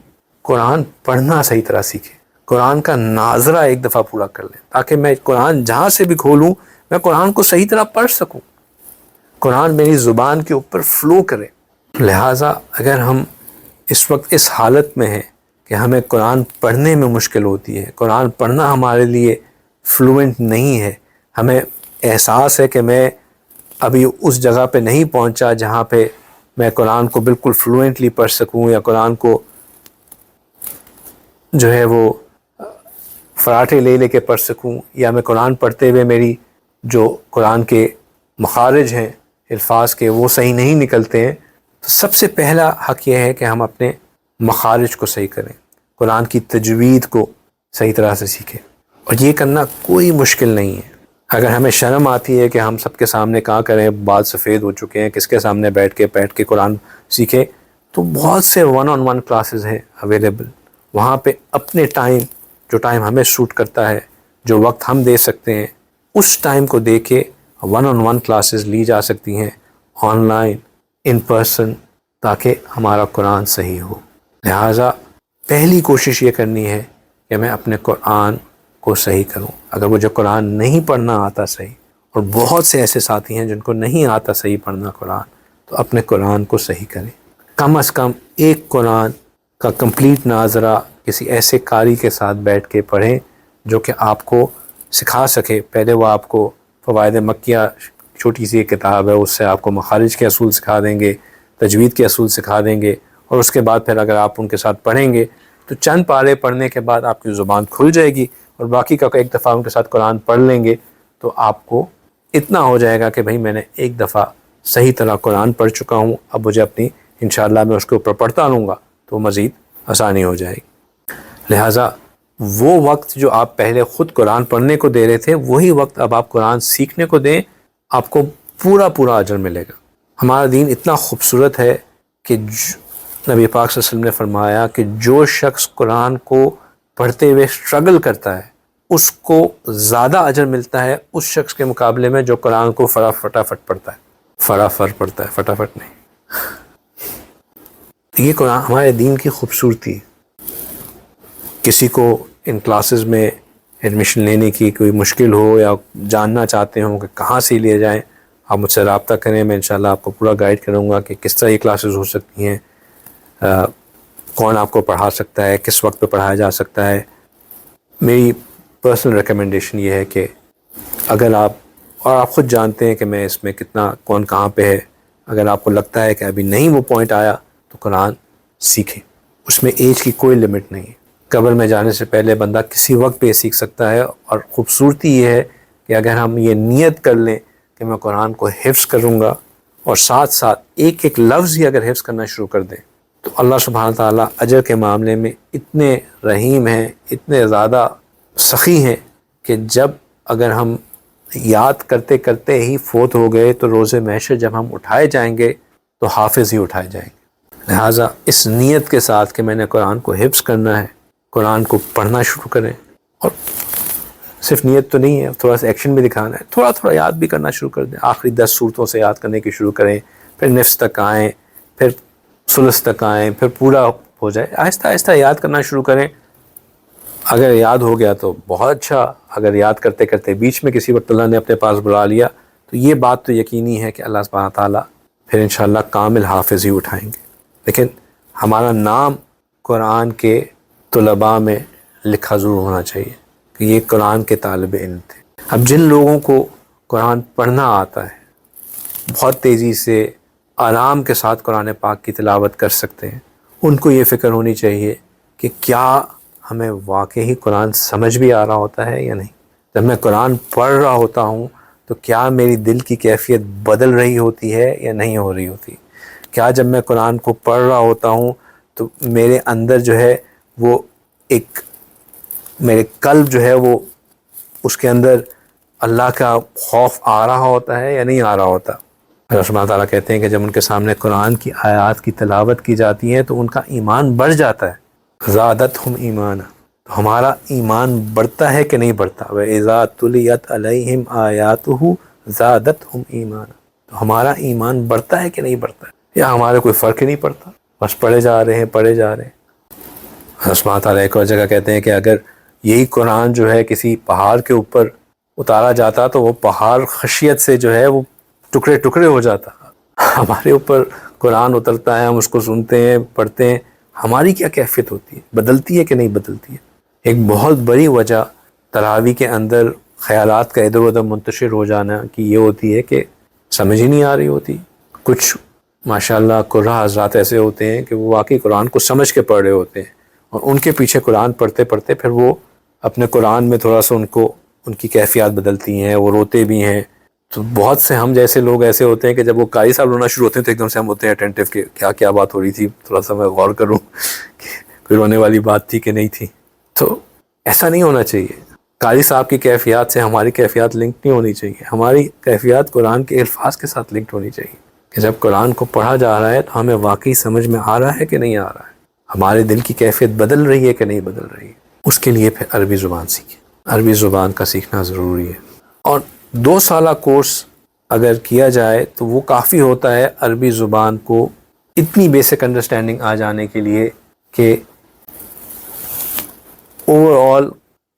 [SPEAKER 1] قرآن پڑھنا صحیح طرح سیکھیں، قرآن کا ناظرہ ایک دفعہ پورا کر لیں تاکہ میں قرآن جہاں سے بھی کھولوں میں قرآن کو صحیح طرح پڑھ سکوں، قرآن میری زبان کے اوپر فلو کرے. لہٰذا اگر ہم اس وقت اس حالت میں ہیں کہ ہمیں قرآن پڑھنے میں مشکل ہوتی ہے، قرآن پڑھنا ہمارے لیے فلوئنٹ نہیں ہے، ہمیں احساس ہے کہ میں ابھی اس جگہ پہ نہیں پہنچا جہاں پہ میں قرآن کو بالکل فلوئنٹلی پڑھ سکوں یا قرآن کو جو ہے وہ فراٹے لے لے کے پڑھ سکوں، یا میں قرآن پڑھتے ہوئے میری جو قرآن کے مخارج ہیں الفاظ کے وہ صحیح نہیں نکلتے ہیں. تو سب سے پہلا حق یہ ہے کہ ہم اپنے مخارج کو صحیح کریں، قرآن کی تجوید کو صحیح طرح سے سیکھیں. اور یہ کرنا کوئی مشکل نہیں ہے. اگر ہمیں شرم آتی ہے کہ ہم سب کے سامنے کہاں کریں، بال سفید ہو چکے ہیں، کس کے سامنے بیٹھ کے قرآن سیکھیں، تو بہت سے 1-on-1 کلاسز ہیں اویلیبل. وہاں پہ اپنے جو ٹائم ہمیں سوٹ کرتا ہے، جو وقت ہم دے سکتے ہیں اس ٹائم کو دے کے 1-on-1 کلاسز لی جا سکتی ہیں، آن لائن، ان پرسن، تاکہ ہمارا قرآن صحیح ہو. لہٰذا پہلی کوشش یہ کرنی ہے کہ میں اپنے قرآن کو صحیح کروں. اگر مجھے قرآن نہیں پڑھنا آتا صحیح، اور بہت سے ایسے ساتھی ہیں جن کو نہیں آتا صحیح پڑھنا قرآن، تو اپنے قرآن کو صحیح کریں. کم از کم ایک قرآن کا کمپلیٹ ناظرہ کسی ایسے قاری کے ساتھ بیٹھ کے پڑھیں جو کہ آپ کو سکھا سکے. پہلے وہ آپ کو فوائد مکیہ چھوٹی سی ایک کتاب ہے، اس سے آپ کو مخارج کے اصول سکھا دیں گے، تجوید کے اصول سکھا دیں گے، اور اس کے بعد پھر اگر آپ ان کے ساتھ پڑھیں گے تو چند پارے پڑھنے کے بعد آپ کی زبان کھل جائے گی، اور باقی کا ایک دفعہ ان کے ساتھ قرآن پڑھ لیں گے تو آپ کو اتنا ہو جائے گا کہ بھئی میں نے ایک دفعہ صحیح طرح قرآن پڑھ چکا ہوں، اب مجھے اپنی انشاءاللہ میں اس کے اوپر پڑھتا رہوں گا تو مزید آسانی ہو جائے گی. لہٰذا وہ وقت جو آپ پہلے خود قرآن پڑھنے کو دے رہے تھے وہی وقت اب آپ قرآن سیکھنے کو دیں، آپ کو پورا اجر ملے گا. ہمارا دین اتنا خوبصورت ہے کہ نبی پاک صلی اللہ علیہ وسلم نے فرمایا کہ جو شخص قرآن کو پڑھتے ہوئے اسٹرگل کرتا ہے اس کو زیادہ اجر ملتا ہے اس شخص کے مقابلے میں جو قرآن کو فٹافٹ پڑھتا ہے. فٹافٹ پڑھتا ہے، فٹافٹ نہیں. یہ قرآن ہمارے دین کی خوبصورتی ہے. کسی کو ان کلاسز میں ایڈمیشن لینے کی کوئی مشکل ہو یا جاننا چاہتے ہوں کہ کہاں سے لیے جائیں، آپ مجھ سے رابطہ کریں. میں انشاءاللہ آپ کو پورا گائیڈ کروں گا کہ کس طرح یہ کلاسز ہو سکتی ہیں، کون آپ کو پڑھا سکتا ہے، کس وقت پہ پڑھایا جا سکتا ہے. میری پرسنل ریکمنڈیشن یہ ہے کہ اگر آپ خود جانتے ہیں کہ میں اس میں کتنا کون کہاں پہ ہے، اگر آپ کو لگتا ہے کہ ابھی نہیں وہ پوائنٹ آیا تو قرآن سیکھیں. اس میں ایج کی کوئی لمٹ نہیں ہے. قبر میں جانے سے پہلے بندہ کسی وقت پہ سیکھ سکتا ہے. اور خوبصورتی یہ ہے کہ اگر ہم یہ نیت کر لیں کہ میں قرآن کو حفظ کروں گا اور ساتھ ساتھ ایک ایک لفظ ہی اگر حفظ کرنا شروع کر دیں تو اللہ سبحانہ تعالیٰ اجر کے معاملے میں اتنے رحیم ہیں، اتنے زیادہ سخی ہیں کہ جب اگر ہم یاد کرتے کرتے ہی فوت ہو گئے تو روز محشر جب ہم اٹھائے جائیں گے تو حافظ ہی اٹھائے جائیں گے. لہٰذا اس نیت کے ساتھ کہ میں نے قرآن کو حفظ کرنا ہے، قرآن کو پڑھنا شروع کریں. اور صرف نیت تو نہیں ہے، تھوڑا سا ایکشن بھی دکھانا ہے. تھوڑا تھوڑا یاد بھی کرنا شروع کر دیں. آخری 10 صورتوں سے یاد کرنے کی شروع کریں، پھر نصف تک آئیں، پھر ثلث تک آئیں، پھر پورا ہو جائے. آہستہ آہستہ یاد کرنا شروع کریں. اگر یاد ہو گیا تو بہت اچھا. اگر یاد کرتے کرتے بیچ میں کسی وقت اللہ نے اپنے پاس بلا لیا تو یہ بات تو یقینی ہے کہ اللہ سبحانہ تعالیٰ پھر انشاءاللہ کامل حافظ ہی اٹھائیں گے. لیکن ہمارا نام قرآن کے طلباء میں لکھا ضرور ہونا چاہیے کہ یہ قرآن کے طالب علم تھے. اب جن لوگوں کو قرآن پڑھنا آتا ہے، بہت تیزی سے آرام کے ساتھ قرآن پاک کی تلاوت کر سکتے ہیں، ان کو یہ فکر ہونی چاہیے کہ کیا ہمیں واقعی قرآن سمجھ بھی آ رہا ہوتا ہے یا نہیں. جب میں قرآن پڑھ رہا ہوتا ہوں تو کیا میری دل کی کیفیت بدل رہی ہوتی ہے یا نہیں ہو رہی ہوتی. کیا جب میں قرآن کو پڑھ رہا ہوتا ہوں تو میرے اندر جو ہے وہ ایک میرے قلب جو ہے وہ اس کے اندر اللہ کا خوف آ رہا ہوتا ہے یا نہیں آ رہا ہوتا. اللہ سبحانہ تعالیٰ کہتے ہیں کہ جب ان کے سامنے قرآن کی آیات کی تلاوت کی جاتی ہے تو ان کا ایمان بڑھ جاتا ہے. زادتہم ایمانا، تو ہمارا ایمان بڑھتا ہے کہ نہیں بڑھتا. وَإِذَا تُلِيَتْ عَلَيْهِمْ آيَاتُهُ زَادَتْهُمْ ایمانا، تو ہمارا ایمان بڑھتا ہے کہ نہیں بڑھتا ہے، یا ہمارے کوئی فرق ہی نہیں پڑتا، بس پڑھے جا رہے ہیں پڑھے جا رہے ہیں. اللہ سبحانہ تعالیٰ ایک اور جگہ کہتے ہیں کہ اگر یہی قرآن جو ہے کسی پہاڑ کے اوپر اتارا جاتا تو وہ پہاڑ خشیت سے جو ہے وہ ٹکڑے ٹکڑے ہو جاتا. ہمارے اوپر قرآن اترتا ہے، ہم اس کو سنتے ہیں پڑھتے ہیں، ہماری کیا کیفیت ہوتی ہے، بدلتی ہے کہ نہیں بدلتی ہے. ایک بہت بڑی وجہ تراویح کے اندر خیالات کا ادھر ادھر منتشر ہو جانا کی یہ ہوتی ہے کہ سمجھ ہی نہیں آ رہی ہوتی. کچھ ماشاءاللہ قرآن حضرات ایسے ہوتے ہیں کہ وہ واقعی قرآن کو سمجھ کے پڑھ رہے ہوتے ہیں، اور ان کے پیچھے قرآن پڑھتے پڑھتے پھر وہ اپنے قرآن میں تھوڑا سا ان کی کیفیات بدلتی ہیں، وہ روتے بھی ہیں. تو بہت سے ہم جیسے لوگ ایسے ہوتے ہیں کہ جب وہ قاری صاحب رونا شروع ہوتے ہیں تو ایک دم سے ہم ہوتے ہیں اٹینٹیو کہ کیا بات ہو رہی تھی، تھوڑا سا میں غور کروں کہ کوئی رونے والی بات تھی کہ نہیں تھی. تو ایسا نہیں ہونا چاہیے. قاری صاحب کی کیفیات سے ہماری کیفیات لنک نہیں ہونی چاہیے. ہماری کیفیات قرآن کے الفاظ کے ساتھ لنکڈ ہونی چاہیے کہ جب قرآن کو پڑھا جا رہا ہے تو ہمیں واقعی سمجھ میں آ رہا ہے کہ نہیں آ رہا ہے، ہمارے دل کی کیفیت بدل رہی ہے کہ نہیں بدل رہی ہے. اس کے لیے پھر عربی زبان سیکھیں. عربی زبان کا سیکھنا ضروری ہے، اور 2 سالہ کورس اگر کیا جائے تو وہ کافی ہوتا ہے عربی زبان کو اتنی بیسک انڈرسٹینڈنگ آ جانے کے لیے کہ اوور آل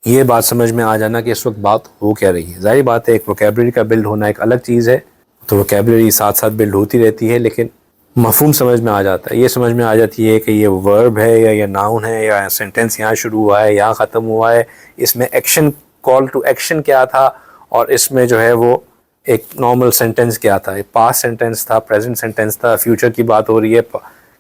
[SPEAKER 1] یہ بات سمجھ میں آ جانا کہ اس وقت بات ہو کیا رہی ہے. ظاہر بات ہے ایک ووکیبلری کا بلڈ ہونا ایک الگ چیز ہے، تو ووکیبلری ساتھ ساتھ بلڈ ہوتی رہتی ہے، لیکن مفہوم سمجھ میں آ جاتا ہے. یہ سمجھ میں آ جاتی ہے کہ یہ ورب ہے یا یہ ناؤن ہے یا سینٹینس یہاں شروع ہوا ہے یہاں ختم ہوا ہے، اس میں ایکشن کال ٹو ایکشن کیا تھا، اور اس میں جو ہے وہ ایک نارمل سینٹینس کیا تھا، پاسٹ سینٹینس تھا، پریزنٹ سینٹینس تھا، فیوچر کی بات ہو رہی ہے،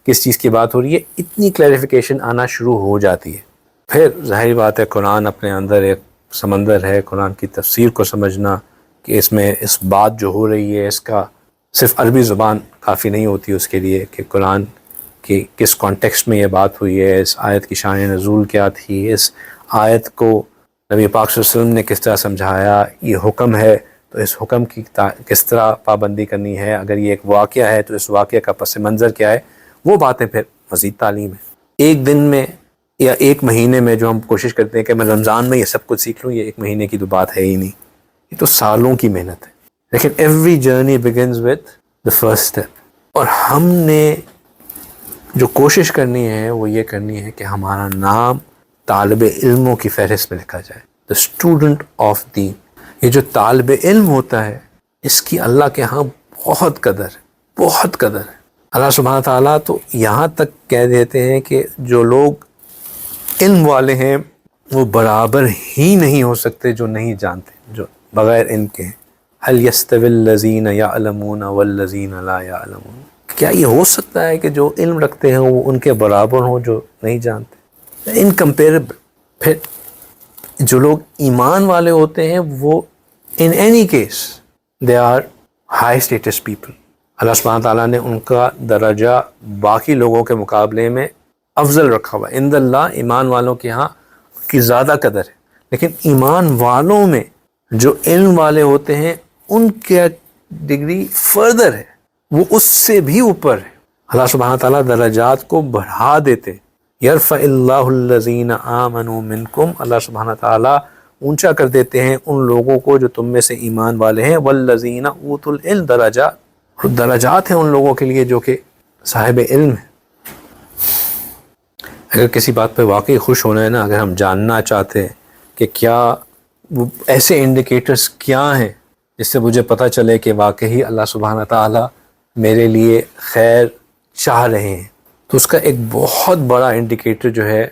[SPEAKER 1] کس چیز کی بات ہو رہی ہے. اتنی کلیریفیکیشن آنا شروع ہو جاتی ہے. پھر ظاہر بات ہے قرآن اپنے اندر ایک سمندر ہے. قرآن کی تفسیر کو سمجھنا کہ اس میں اس بات جو ہو رہی ہے اس کا صرف عربی زبان کافی نہیں ہوتی اس کے لیے کہ قرآن کی کس کانٹیکسٹ میں یہ بات ہوئی ہے، اس آیت کی شان نزول کیا تھی، اس آیت کو نبی پاک صلی اللہ علیہ وسلم نے کس طرح سمجھایا، یہ حکم ہے تو اس حکم کی کس طرح پابندی کرنی ہے، اگر یہ ایک واقعہ ہے تو اس واقعہ کا پس منظر کیا ہے، وہ باتیں پھر مزید تعلیم ہے۔ ایک دن میں یا ایک مہینے میں جو ہم کوشش کرتے ہیں کہ میں رمضان میں یہ سب کچھ سیکھ لوں، یہ ایک مہینے کی تو بات ہے ہی نہیں، یہ تو سالوں کی محنت ہے۔ لیکن every journey begins with the first step, اور ہم نے جو کوشش کرنی ہے وہ یہ کرنی ہے کہ ہمارا نام طالب علموں کی فہرست میں لکھا جائے، دا اسٹوڈنٹ آف دین۔ یہ جو طالب علم ہوتا ہے اس کی اللہ کے ہاں بہت قدر ہے، بہت قدر ہے۔ اللہ سبحانہ تعالیٰ تو یہاں تک کہہ دیتے ہیں کہ جو لوگ علم والے ہیں وہ برابر ہی نہیں ہو سکتے جو نہیں جانتے، جو بغیر علم کے ہیں۔ هل يستوي الذين يعلمون والذين لا يعلمون، کیا یہ ہو سکتا ہے کہ جو علم رکھتے ہیں وہ ان کے برابر ہوں جو نہیں جانتے؟ انکمپیریبل۔ پھر جو لوگ ایمان والے ہوتے ہیں وہ in any case they are high status people، اللہ سبحانہ تعالیٰ نے ان کا درجہ باقی لوگوں کے مقابلے میں افضل رکھا ہوا ہے۔ عند اللہ، ایمان والوں کے ہاں کی زیادہ قدر ہے، لیکن ایمان والوں میں جو علم والے ہوتے ہیں ان کے ڈگری فردر ہے، وہ اس سے بھی اوپر ہے۔ اللہ سبحانہ تعالیٰ درجات کو بڑھا دیتے، یرفع اللہ الذین آمنوا منکم، اللہ سبحانہ تعالیٰ اونچا کر دیتے ہیں ان لوگوں کو جو تم میں سے ایمان والے ہیں، والذین اوتوا العلم درجات، اور درجات ہیں ان لوگوں کے لیے جو کہ صاحب علم ہیں۔ اگر کسی بات پہ واقعی خوش ہونا ہے نا، اگر ہم جاننا چاہتے ہیں کہ کیا وہ ایسے انڈیکیٹرز کیا ہیں جس سے مجھے پتہ چلے کہ واقعی اللہ سبحانہ تعالیٰ میرے لیے خیر چاہ رہے ہیں، تو اس کا ایک بہت بڑا انڈیکیٹر جو ہے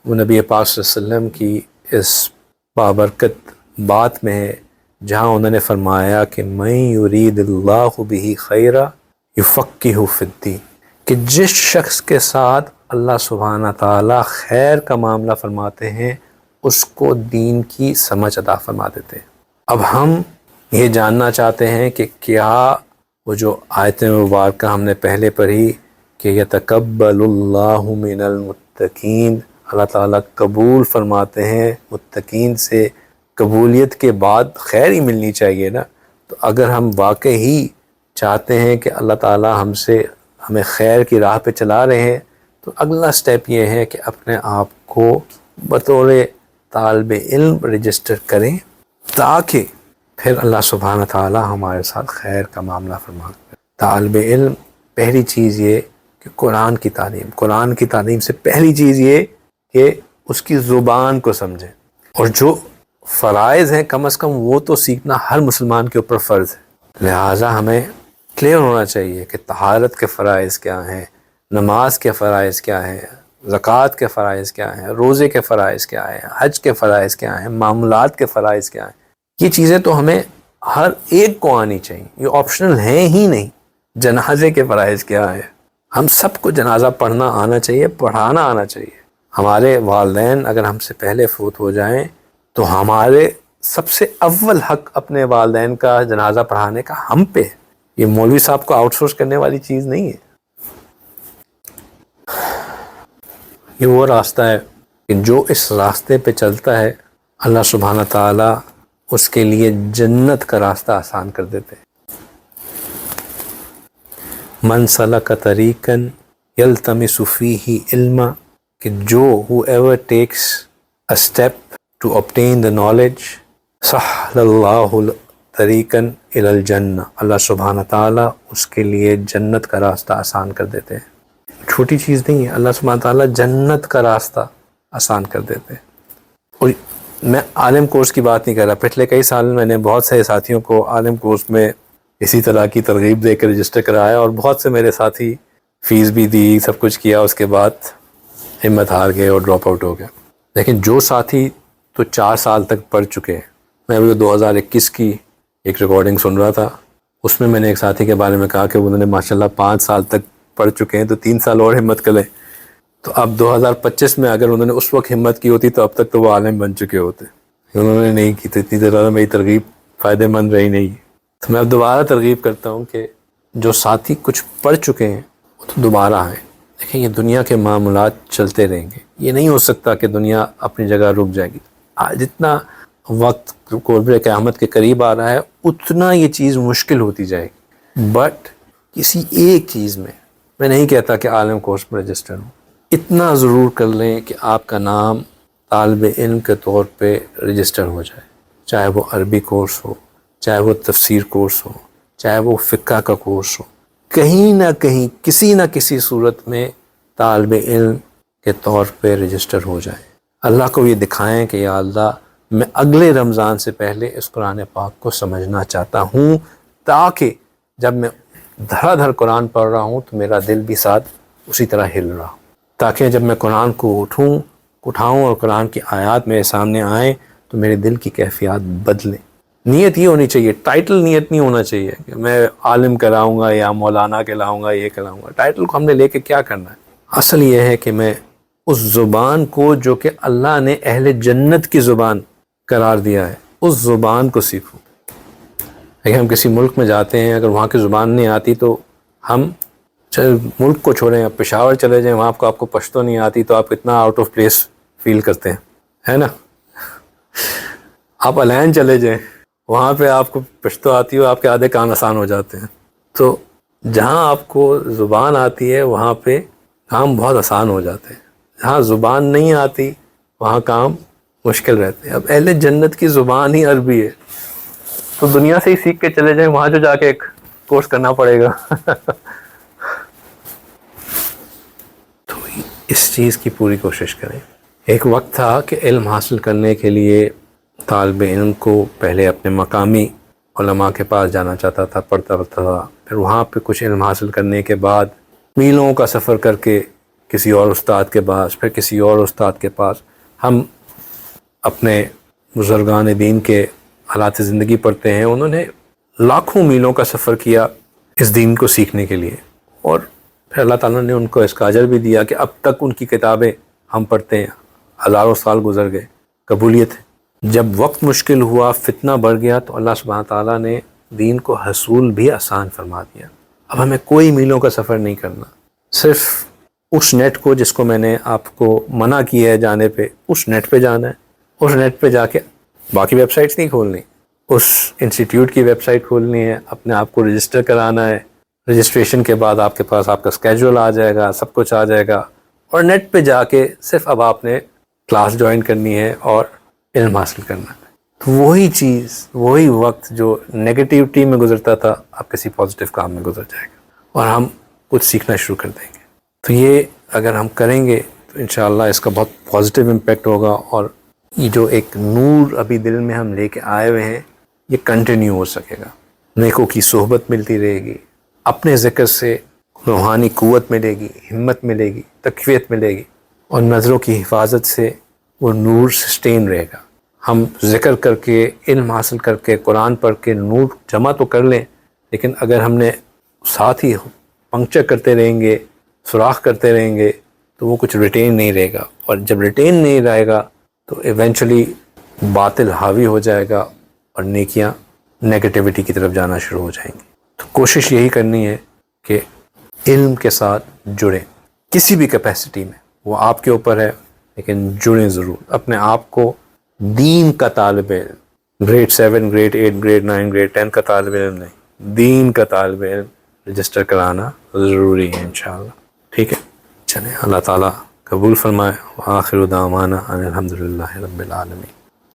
[SPEAKER 1] وہ نبی پاک صلی اللہ علیہ وسلم کی اس بابرکت بات میں ہے، جہاں انہوں نے فرمایا کہ من یرید اللہ بہ خیرا یفقہہ فی الدین، کہ جس شخص کے ساتھ اللہ سبحانہ تعالیٰ خیر کا معاملہ فرماتے ہیں اس کو دین کی سمجھ عطا فرما دیتے ہیں۔ اب ہم یہ جاننا چاہتے ہیں کہ کیا وہ جو آیت مبارکہ ہم نے پہلے پڑھی کہ یتقبل اللہ من المتقین، اللہ تعالیٰ قبول فرماتے ہیں متقین سے، قبولیت کے بعد خیر ہی ملنی چاہیے نا۔ تو اگر ہم واقعی چاہتے ہیں کہ اللہ تعالیٰ ہمیں خیر کی راہ پہ چلا رہے ہیں، تو اگلا سٹیپ یہ ہے کہ اپنے آپ کو بطور طالب علم رجسٹر کریں، تاکہ پھر اللہ سبحانہ تعالیٰ ہمارے ساتھ خیر کا معاملہ فرمائے۔ طالب علم پہلی چیز یہ کہ قرآن کی تعلیم سے پہلی چیز یہ کہ اس کی زبان کو سمجھیں، اور جو فرائض ہیں کم از کم وہ تو سیکھنا ہر مسلمان کے اوپر فرض ہے۔ لہٰذا ہمیں کلیئر ہونا چاہیے کہ طہارت کے فرائض کیا ہیں، نماز کے فرائض کیا ہیں، زکوٰۃ کے فرائض کیا ہیں، روزے کے فرائض کیا ہیں، حج کے فرائض کیا ہیں، معاملات کے فرائض کیا ہیں۔ یہ چیزیں تو ہمیں ہر ایک کو آنی چاہیے، یہ آپشنل ہیں ہی نہیں۔ جنازے کے فرائض کیا ہے، ہم سب کو جنازہ پڑھنا آنا چاہیے، پڑھانا آنا چاہیے۔ ہمارے والدین اگر ہم سے پہلے فوت ہو جائیں تو ہمارے سب سے اول حق اپنے والدین کا جنازہ پڑھانے کا ہم پہ ہے، یہ مولوی صاحب کو آؤٹ سورس کرنے والی چیز نہیں ہے۔ یہ وہ راستہ ہے کہ جو اس راستے پہ چلتا ہے اللہ سبحانہ تعالیٰ اس کے لیے جنت کا راستہ آسان کر دیتے ہیں۔ من سلک طریقا یلتمس فیہ علما، کہ جو whoever takes a step to obtain the knowledge سہل اللہ طریقا الی الجنہ، اللہ سبحانہ تعالیٰ اس کے لیے جنت کا راستہ آسان کر دیتے ہیں۔ چھوٹی چیز نہیں ہے، اللہ سبحانہ تعالیٰ جنت کا راستہ آسان کر دیتے ہیں۔ اور میں عالم کورس کی بات نہیں کر رہا، پچھلے کئی سال میں نے بہت سے ساتھیوں کو عالم کورس میں اسی طرح کی ترغیب دے کے رجسٹر کرایا، اور بہت سے میرے ساتھی فیس بھی دی، سب کچھ کیا، اس کے بعد ہمت ہار گئے اور ڈراپ آؤٹ ہو گیا۔ لیکن جو ساتھی تو 4 سال تک پڑھ چکے ہیں، میں ابھی 2021 کی ایک ریکارڈنگ سن رہا تھا، اس میں نے ایک ساتھی کے بارے میں کہا کہ انہوں نے ماشاءاللہ 5 سال تک پڑھ چکے ہیں، تو 3 سال اور ہمت کریں۔ تو اب 2025 میں اگر انہوں نے اس وقت ہمت کی ہوتی تو اب تک تو وہ عالم بن چکے ہوتے، انہوں نے نہیں کی، تو اتنی زیادہ میری ترغیب فائدہ مند رہی نہیں۔ تو میں اب دوبارہ ترغیب کرتا ہوں کہ جو ساتھی کچھ پڑھ چکے ہیں وہ تو دوبارہ آئیں۔ دیکھیں یہ دنیا کے معاملات چلتے رہیں گے، یہ نہیں ہو سکتا کہ دنیا اپنی جگہ رک جائے گی۔ جتنا وقت قرب قیامت کے قریب آ رہا ہے اتنا یہ چیز مشکل ہوتی جائے گی. بٹ کسی ایک چیز میں نہیں کہتا کہ عالم کورس میں رجسٹر ہوں، اتنا ضرور کر لیں کہ آپ کا نام طالب علم کے طور پہ رجسٹر ہو جائے، چاہے وہ عربی کورس ہو، چاہے وہ تفسیر کورس ہو، چاہے وہ فقہ کا کورس ہو، کہیں نہ کہیں کسی نہ کسی صورت میں طالب علم کے طور پہ رجسٹر ہو جائے. اللہ کو یہ دکھائیں کہ یا اللہ میں اگلے رمضان سے پہلے اس قرآن پاک کو سمجھنا چاہتا ہوں، تاکہ جب میں دھڑا دھڑ قرآن پڑھ رہا ہوں تو میرا دل بھی ساتھ اسی طرح ہل رہا ہو، تاکہ جب میں قرآن کو اٹھاؤں اور قرآن کی آیات میرے سامنے آئیں تو میرے دل کی کیفیات بدلیں. نیت یہ ہونی چاہیے، ٹائٹل نیت نہیں ہونا چاہیے کہ میں عالم کراؤں گا یا مولانا کہلاؤں گا، یہ کہلاؤں گا. ٹائٹل کو ہم نے لے کے کیا کرنا ہے؟ اصل یہ ہے کہ میں اس زبان کو جو کہ اللہ نے اہل جنت کی زبان قرار دیا ہے، اس زبان کو سیکھوں. اگر ہم کسی ملک میں جاتے ہیں، اگر وہاں کی زبان نہیں آتی تو ہم ملک کو چھوڑیں، آپ پشاور چلے جائیں، وہاں آپ کو پشتو نہیں آتی تو آپ کتنا آؤٹ آف پلیس فیل کرتے ہیں، ہے نا. آپ الین چلے جائیں، وہاں پہ آپ کو پشتو آتی ہو، آپ کے آدھے کام آسان ہو جاتے ہیں. تو جہاں آپ کو زبان آتی ہے وہاں پہ کام بہت آسان ہو جاتے ہیں، جہاں زبان نہیں آتی وہاں کام مشکل رہتے ہیں. اب اہل جنت کی زبان ہی عربی ہے تو دنیا سے ہی سیکھ کے چلے جائیں، وہاں جو جا کے ایک کورس کرنا پڑے گا. تو اس چیز کی پوری کوشش کریں. ایک وقت تھا کہ علم حاصل کرنے کے لیے طالب علم کو پہلے اپنے مقامی علماء کے پاس جانا چاہتا تھا، پڑھتا تھا، پھر وہاں پہ کچھ علم حاصل کرنے کے بعد میلوں کا سفر کر کے کسی اور استاد کے پاس، پھر کسی اور استاد کے پاس. ہم اپنے بزرگان دین کے حالات زندگی پڑھتے ہیں، انہوں نے لاکھوں میلوں کا سفر کیا اس دین کو سیکھنے کے لیے، اور پھر اللہ تعالیٰ نے ان کو اس کا اجر بھی دیا کہ اب تک ان کی کتابیں ہم پڑھتے ہیں، ہزاروں سال گزر گئے، قبولیت ہے. جب وقت مشکل ہوا، فتنہ بڑھ گیا، تو اللہ سبحانہ تعالیٰ نے دین کو حصول بھی آسان فرما دیا. اب ہمیں کوئی میلوں کا سفر نہیں کرنا، صرف اس نیٹ کو جس کو میں نے آپ کو منع کیا ہے جانے پہ، اس نیٹ پہ جانا ہے. اس نیٹ پہ جا کے باقی ویب سائٹس نہیں کھولنی، اس انسٹیٹیوٹ کی ویب سائٹ کھولنی ہے، اپنے آپ کو رجسٹر کرانا ہے. رجسٹریشن کے بعد آپ کے پاس آپ کا اسکیجول آ جائے گا، سب کچھ آ جائے گا، اور نیٹ پہ جا کے صرف اب آپ نے کلاس جوائن کرنی ہے اور علم حاصل کرنا ہے. تو وہی چیز، وہی وقت جو نیگیٹیوٹی میں گزرتا تھا اب کسی پازیٹیو کام میں گزر جائے گا اور ہم کچھ سیکھنا شروع کر دیں گے. تو یہ اگر ہم کریں گے تو انشاءاللہ اس کا بہت پازیٹیو امپیکٹ ہوگا، اور یہ جو ایک نور ابھی دل میں ہم لے کے آئے ہوئے ہیں یہ کنٹینیو ہو سکے گا. نیکوں کی صحبت ملتی رہے گی، اپنے ذکر سے روحانی قوت ملے گی، ہمت ملے گی، تقویت ملے گی، اور نظروں کی حفاظت سے وہ نور سسٹین رہے گا. ہم ذکر کر کے، علم حاصل کر کے، قرآن پڑھ کے نور جمع تو کر لیں، لیکن اگر ہم نے ساتھ ہی پنکچر کرتے رہیں گے، سوراخ کرتے رہیں گے، تو وہ کچھ ریٹین نہیں رہے گا، اور جب ریٹین نہیں رہے گا تو ایونچولی باطل حاوی ہو جائے گا اور نیکیاں نیگیٹیوٹی کی طرف جانا شروع ہو جائیں گی. تو کوشش یہی کرنی ہے کہ علم کے ساتھ جڑیں کسی بھی کیپیسٹی میں، وہ آپ کے اوپر ہے، لیکن جڑیں ضرور. اپنے آپ کو دین کا طالب علم، گریڈ 7، گریڈ 8، گریڈ 9، گریڈ 10 کا طالب علم نہیں، دین کا طالب علم رجسٹر کرانا ضروری ہے انشاءاللہ. ٹھیک ہے، چلیں، اللہ تعالیٰ قبول فرمائے. وآخر دعوانا ان الحمد للہ رب العالمین.